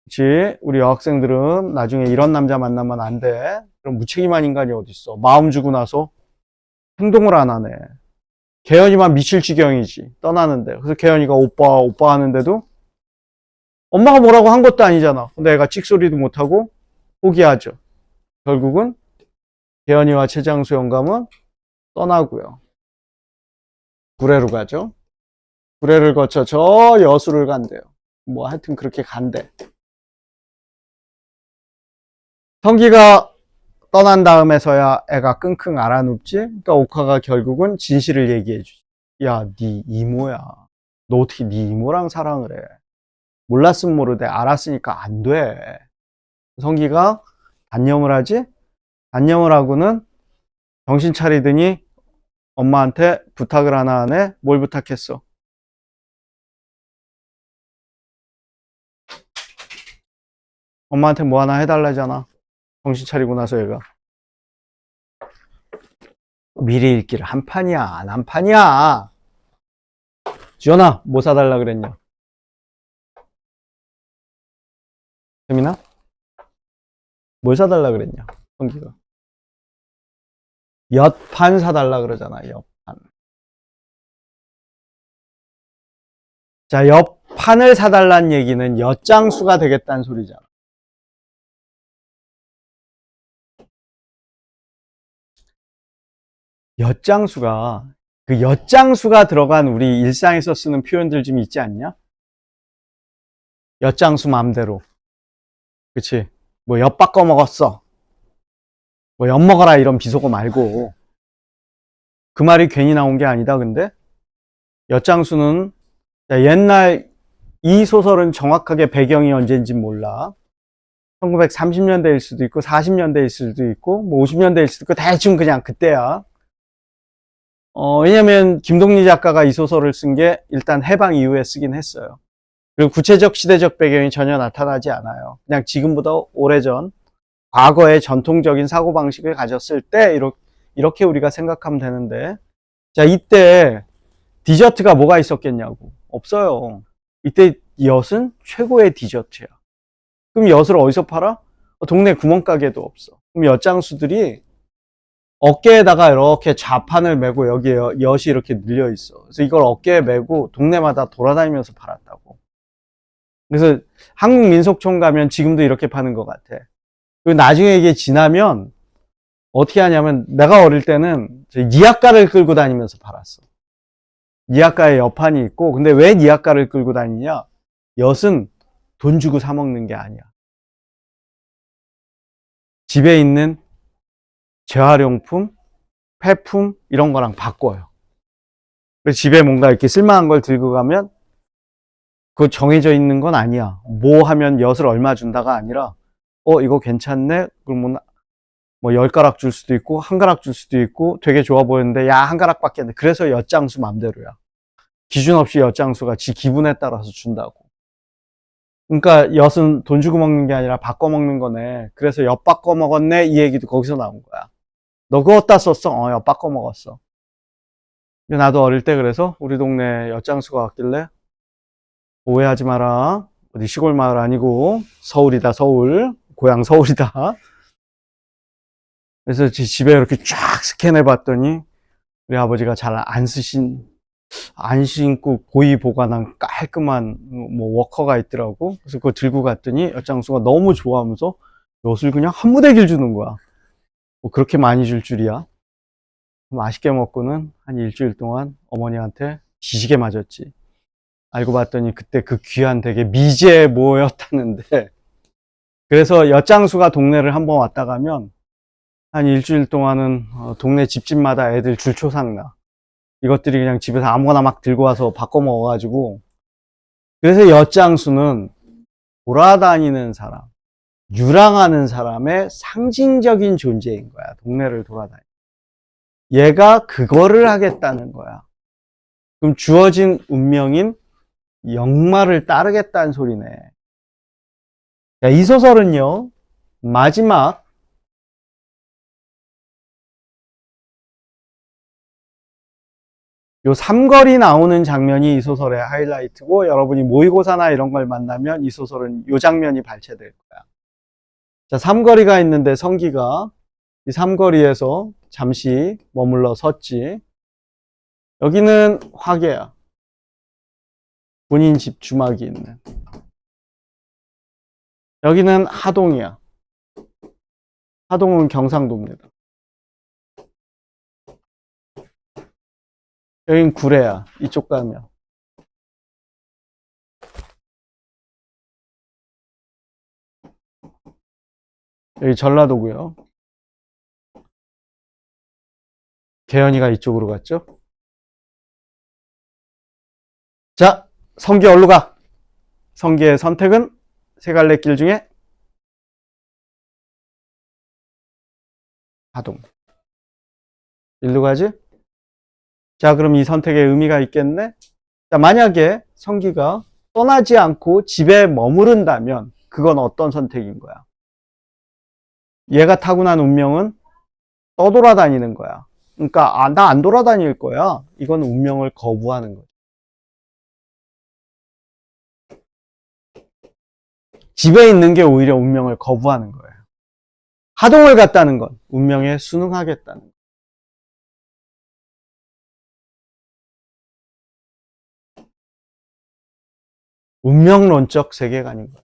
그치? 우리 여학생들은 나중에 이런 남자 만나면 안 돼. 그럼 무책임한 인간이 어딨어. 마음 주고 나서 행동을 안 하네. 개연이만 미칠 지경이지. 떠나는데. 그래서 개연이가 오빠 하는데도 엄마가 뭐라고 한 것도 아니잖아. 근데 애가 찍소리도 못하고 포기하죠. 결국은 개연이와 최장수 영감은 떠나고요. 구례로 가죠. 구례를 거쳐 저 여수를 간대요. 뭐 하여튼 그렇게 간대. 성기가 떠난 다음에서야 애가 끙끙 앓아눕지. 그러니까 오카가 결국은 진실을 얘기해 주지. 야, 네 이모야. 너 어떻게 네 이모랑 사랑을 해? 몰랐으면 모르되 알았으니까 안 돼. 성기가 단념을 하지. 단념을 하고는 정신 차리더니 엄마한테 부탁을 하나 하네. 뭘 부탁했어? 엄마한테 뭐 하나 해달라잖아. 정신 차리고 나서 얘가 미리 읽기를 한 판이야 안 한 판이야. 지연아, 뭐 사달라 그랬냐? 재민아, 뭘 사달라 그랬냐? 성기가 엿판 사달라 그러잖아. 엿판. 자, 엿판을 사달란 얘기는 엿장수가 되겠다는 소리잖아. 엿장수가, 그 엿장수가 들어간 우리 일상에서 쓰는 표현들 좀 있지 않냐? 엿장수 맘대로. 그치? 뭐 엿 바꿔 먹었어. 뭐 엿 먹어라, 이런 비속어 말고. 그 말이 괜히 나온 게 아니다, 근데? 엿장수는, 옛날 이 소설은 정확하게 배경이 언제인지 몰라. 1930년대일 수도 있고 40년대일 수도 있고 뭐 50년대일 수도 있고 대충 그냥 그때야. 왜냐면 김동리 작가가 이 소설을 쓴 게 일단 해방 이후에 쓰긴 했어요. 그리고 구체적 시대적 배경이 전혀 나타나지 않아요. 그냥 지금보다 오래전 과거의 전통적인 사고방식을 가졌을 때 이렇게 우리가 생각하면 되는데, 자, 이때 디저트가 뭐가 있었겠냐고. 없어요. 이때 엿은 최고의 디저트야. 그럼 엿을 어디서 팔아? 동네 구멍가게도 없어. 그럼 엿장수들이 어깨에다가 이렇게 좌판을 메고 여기에 엿이 이렇게 늘려 있어. 그래서 이걸 어깨에 메고 동네마다 돌아다니면서 팔았다고. 그래서 한국민속촌 가면 지금도 이렇게 파는 것 같아. 그리고 나중에 이게 지나면 어떻게 하냐면, 내가 어릴 때는 니아까를 끌고 다니면서 팔았어. 니아까에 엿판이 있고. 근데 왜 니아까를 끌고 다니냐? 엿은 돈 주고 사 먹는 게 아니야. 집에 있는 재활용품, 폐품 이런 거랑 바꿔요. 그래서 집에 뭔가 이렇게 쓸만한 걸 들고 가면 그거 정해져 있는 건 아니야. 뭐 하면 엿을 얼마 준다가 아니라 이거 괜찮네? 그러면 뭐 10가락 줄 수도 있고 1가락 줄 수도 있고 되게 좋아 보이는데 야 1가락밖에 안 돼. 그래서 엿장수 맘대로야. 기준 없이 엿장수가 지 기분에 따라서 준다고. 그러니까 엿은 돈 주고 먹는 게 아니라 바꿔 먹는 거네. 그래서 엿 바꿔 먹었네, 이 얘기도 거기서 나온 거야. 너 그거 어디다 썼어? 엿 바꿔 먹었어. 나도 어릴 때 그래서 우리 동네 엿장수가 왔길래 오해하지 마라. 어디 시골 마을 아니고 서울이다, 서울. 고향 서울이다. 그래서 집에 이렇게 쫙 스캔해 봤더니 우리 아버지가 잘 안 신고 고이 보관한 깔끔한 뭐 워커가 있더라고. 그래서 그거 들고 갔더니 엿장수가 너무 좋아하면서 엿을 그냥 한 무대길 주는 거야. 뭐 그렇게 많이 줄 줄이야. 맛있게 먹고는 한 일주일 동안 어머니한테 뒤지게 맞았지. 알고 봤더니 그때 그 귀한 댁에 미제 모였다는데, 그래서 엿장수가 동네를 한번 왔다 가면 한 일주일 동안은 동네 집집마다 애들 줄초상나. 이것들이 그냥 집에서 아무거나 막 들고 와서 바꿔 먹어가지고. 그래서 엿장수는 돌아다니는 사람, 유랑하는 사람의 상징적인 존재인 거야. 동네를 돌아다니. 얘가 그거를 하겠다는 거야. 그럼 주어진 운명인 역마를 따르겠다는 소리네. 야, 이 소설은요, 마지막 요 삼걸이 나오는 장면이 이 소설의 하이라이트고, 여러분이 모의고사나 이런 걸 만나면 이 소설은 요 장면이 발췌될 거야. 자, 삼거리가 있는데 성기가 이 삼거리에서 잠시 머물러 섰지. 여기는 화계야. 본인 집 주막이 있는. 여기는 하동이야. 하동은 경상도입니다. 여긴 구례야. 이쪽 가면. 여기 전라도고요. 계연이가 이쪽으로 갔죠. 자, 성기 어디로 가? 성기의 선택은 세 갈래 길 중에 하동. 일로 가지? 자, 그럼 이 선택에 의미가 있겠네? 자, 만약에 성기가 떠나지 않고 집에 머무른다면 그건 어떤 선택인 거야? 얘가 타고난 운명은 떠돌아다니는 거야. 그러니까 나 안 돌아다닐 거야. 이건 운명을 거부하는 거야. 집에 있는 게 오히려 운명을 거부하는 거예요. 하동을 갔다는 건 운명에 순응하겠다는 거예요. 운명론적 세계관인 거예요.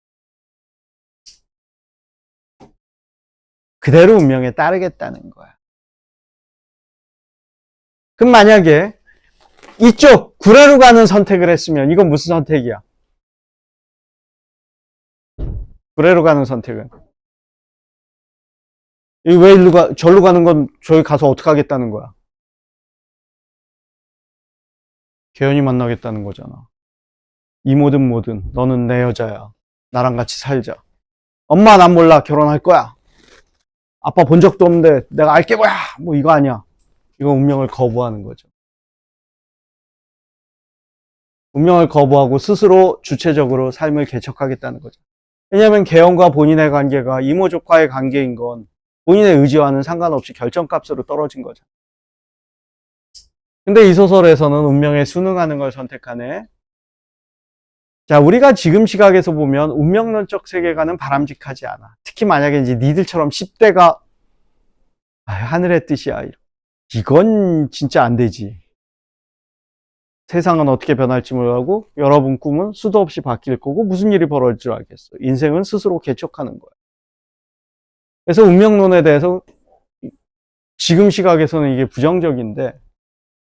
그대로 운명에 따르겠다는 거야. 그럼 만약에 이쪽 구례로 가는 선택을 했으면 이건 무슨 선택이야? 구례로 가는 선택은 왜 일로 절로 가는 건 저기 가서 어떻게 하겠다는 거야? 계연이 만나겠다는 거잖아. 이모든 뭐든 너는 내 여자야. 나랑 같이 살자. 엄마 난 몰라. 결혼할 거야. 아빠 본 적도 없는데 내가 알게 뭐야. 뭐 이거 아니야. 이거 운명을 거부하는 거죠. 운명을 거부하고 스스로 주체적으로 삶을 개척하겠다는 거죠. 왜냐하면 계연과 본인의 관계가 이모족과의 관계인 건 본인의 의지와는 상관없이 결정값으로 떨어진 거죠. 근데 이 소설에서는 운명에 순응하는 걸 선택하네. 자, 우리가 지금 시각에서 보면 운명론적 세계관은 바람직하지 않아. 특히 만약에 이제 니들처럼 10대가 하늘의 뜻이야. 이건 진짜 안 되지. 세상은 어떻게 변할지 모르고 여러분 꿈은 수도 없이 바뀔 거고 무슨 일이 벌어질 줄 알겠어. 인생은 스스로 개척하는 거야. 그래서 운명론에 대해서 지금 시각에서는 이게 부정적인데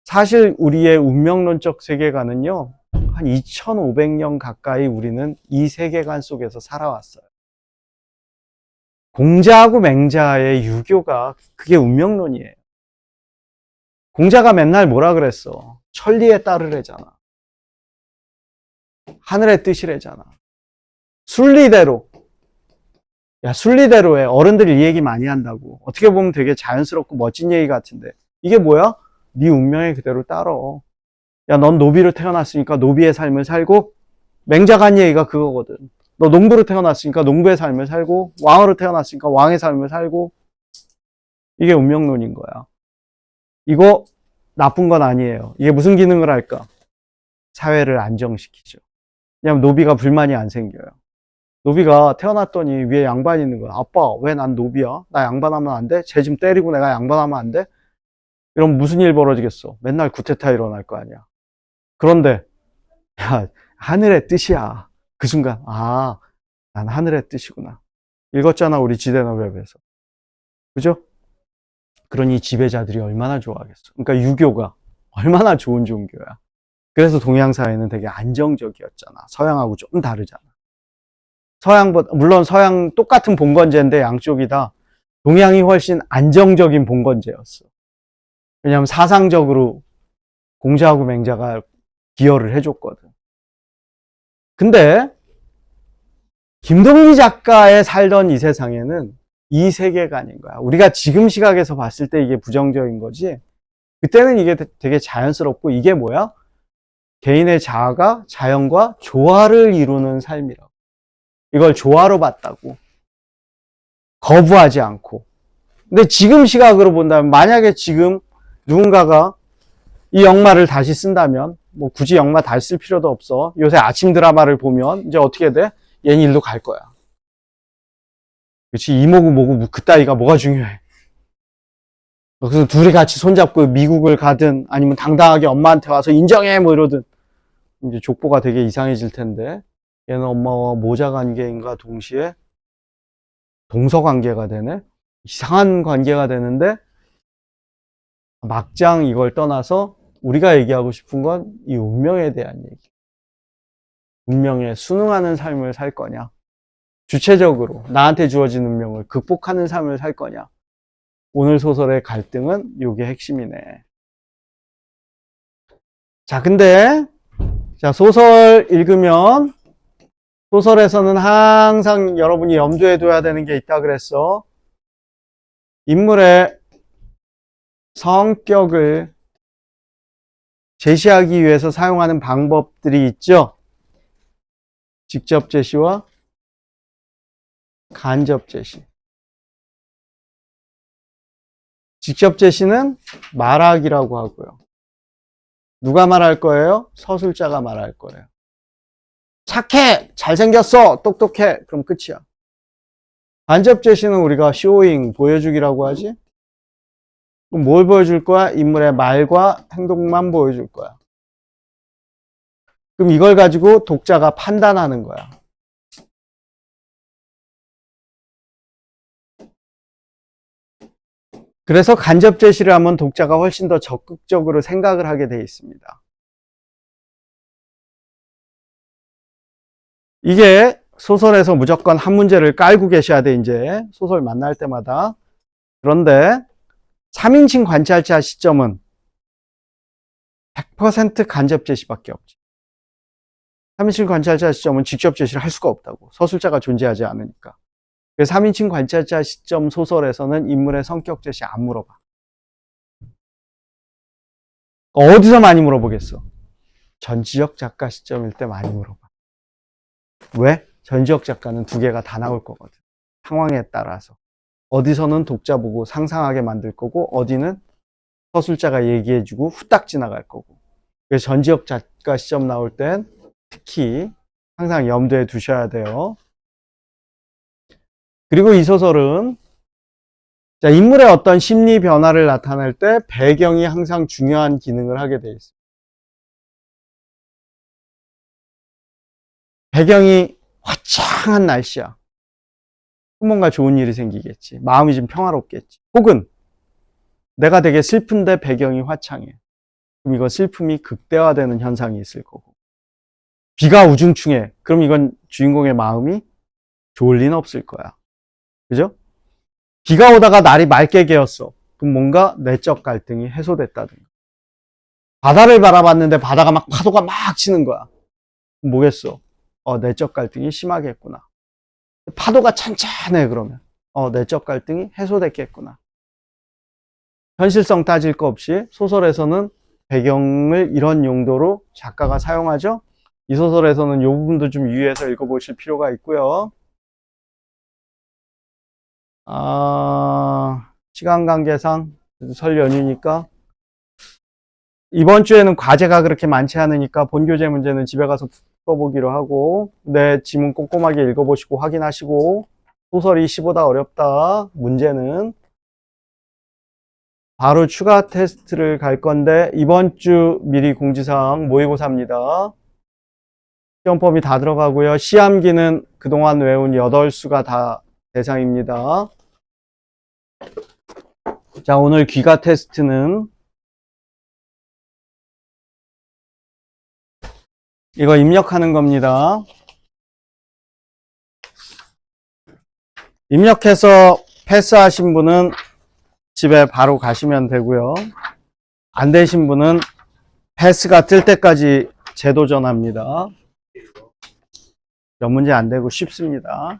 사실 우리의 운명론적 세계관은요. 한 2500년 가까이 우리는 이 세계관 속에서 살아왔어요. 공자하고 맹자의 유교가 그게 운명론이에요. 공자가 맨날 뭐라 그랬어? 천리에 따르래잖아. 하늘의 뜻이래잖아. 순리대로. 야, 순리대로 해. 어른들이 이 얘기 많이 한다고. 어떻게 보면 되게 자연스럽고 멋진 얘기 같은데. 이게 뭐야? 네 운명에 그대로 따러. 야, 넌 노비로 태어났으니까 노비의 삶을 살고, 맹자가 한 얘기가 그거거든. 너 농부로 태어났으니까 농부의 삶을 살고, 왕으로 태어났으니까 왕의 삶을 살고, 이게 운명론인 거야. 이거 나쁜 건 아니에요. 이게 무슨 기능을 할까? 사회를 안정시키죠. 왜냐면 노비가 불만이 안 생겨요. 노비가 태어났더니 위에 양반이 있는 거야. 아빠, 왜 난 노비야? 나 양반하면 안 돼? 쟤 좀 때리고 내가 양반하면 안 돼? 이러면 무슨 일 벌어지겠어? 맨날 구태타 일어날 거 아니야. 그런데, 야, 하늘의 뜻이야. 그 순간, 아, 난 하늘의 뜻이구나. 읽었잖아, 우리 지대너웹에서. 그죠? 그러니 지배자들이 얼마나 좋아하겠어. 그러니까 유교가 얼마나 좋은 종교야. 그래서 동양 사회는 되게 안정적이었잖아. 서양하고 좀 다르잖아. 서양보다, 물론 서양 똑같은 봉건제인데 양쪽이 다 동양이 훨씬 안정적인 봉건제였어. 왜냐하면 사상적으로 공자하고 맹자가 기여를 해줬거든. 근데 김동리 작가의 살던 이 세상에는 이 세계관인 거야. 우리가 지금 시각에서 봤을 때 이게 부정적인 거지. 그때는 이게 되게 자연스럽고 이게 뭐야? 개인의 자아가 자연과 조화를 이루는 삶이라고. 이걸 조화로 봤다고. 거부하지 않고. 근데 지금 시각으로 본다면 만약에 지금 누군가가 이 역마를 다시 쓴다면 뭐 굳이 역마 다시 쓸 필요도 없어. 요새 아침 드라마를 보면 이제 어떻게 돼? 얘는 일로 갈 거야. 그렇지? 이모고 뭐고 그따위가 뭐가 중요해. 그래서 둘이 같이 손잡고 미국을 가든 아니면 당당하게 엄마한테 와서 인정해 뭐 이러든 이제 족보가 되게 이상해질 텐데 얘는 엄마와 모자 관계인가 동시에 동서 관계가 되네? 이상한 관계가 되는데 막장 이걸 떠나서 우리가 얘기하고 싶은 건 이 운명에 대한 얘기. 운명에 순응하는 삶을 살 거냐? 주체적으로 나한테 주어진 운명을 극복하는 삶을 살 거냐? 오늘 소설의 갈등은 이게 핵심이네. 자, 근데 자, 소설 읽으면 소설에서는 항상 여러분이 염두에 둬야 되는 게 있다 그랬어. 인물의 성격을 제시하기 위해서 사용하는 방법들이 있죠. 직접 제시와 간접 제시. 직접 제시는 말하기라고 하고요. 누가 말할 거예요? 서술자가 말할 거예요. 착해! 잘생겼어! 똑똑해! 그럼 끝이야. 간접 제시는 우리가 쇼잉, 보여주기라고 하지? 그럼 뭘 보여줄 거야? 인물의 말과 행동만 보여줄 거야. 그럼 이걸 가지고 독자가 판단하는 거야. 그래서 간접 제시를 하면 독자가 훨씬 더 적극적으로 생각을 하게 돼 있습니다. 이게 소설에서 무조건 한 문제를 깔고 계셔야 돼, 이제. 소설 만날 때마다. 그런데 3인칭 관찰자 시점은 100% 간접 제시밖에 없지. 3인칭 관찰자 시점은 직접 제시를 할 수가 없다고. 서술자가 존재하지 않으니까. 그래서 3인칭 관찰자 시점 소설에서는 인물의 성격 제시 안 물어봐. 어디서 많이 물어보겠어? 전지적 작가 시점일 때 많이 물어봐. 왜? 전지적 작가는 두 개가 다 나올 거거든. 상황에 따라서. 어디서는 독자 보고 상상하게 만들 거고, 어디는 서술자가 얘기해주고 후딱 지나갈 거고. 그래서 전지적 작가 시점 나올 땐 특히 항상 염두에 두셔야 돼요. 그리고 이 소설은 자, 인물의 어떤 심리 변화를 나타낼 때 배경이 항상 중요한 기능을 하게 돼 있어요. 배경이 화창한 날씨야. 뭔가 좋은 일이 생기겠지. 마음이 좀 평화롭겠지. 혹은 내가 되게 슬픈데 배경이 화창해. 그럼 이건 슬픔이 극대화되는 현상이 있을 거고. 비가 우중충해. 그럼 이건 주인공의 마음이 좋을 리는 없을 거야. 그죠? 비가 오다가 날이 맑게 개었어. 그럼 뭔가 내적 갈등이 해소됐다든가. 바다를 바라봤는데 바다가 막 파도가 막 치는 거야. 그럼 뭐겠어? 내적 갈등이 심하겠구나. 파도가 찬찬해 그러면. 내적 갈등이 해소됐겠구나. 현실성 따질 거 없이 소설에서는 배경을 이런 용도로 작가가 사용하죠. 이 소설에서는 이 부분도 좀 유의해서 읽어보실 필요가 있고요. 시간 관계상 설 연휴니까 이번 주에는 과제가 그렇게 많지 않으니까 본교재 문제는 집에 가서 풀어보기로 하고 내 지문 꼼꼼하게 읽어보시고 확인하시고 소설이 15다 어렵다 문제는 바로 추가 테스트를 갈 건데 이번 주 미리 공지사항 모의고사입니다. 시험법이 다 들어가고요. 시암기는 그동안 외운 8수가 다 대상입니다. 자, 오늘 귀가 테스트는 이거 입력하는 겁니다. 입력해서 패스하신 분은 집에 바로 가시면 되고요. 안 되신 분은 패스가 뜰 때까지 재도전합니다. 몇 문제 안 되고 쉽습니다.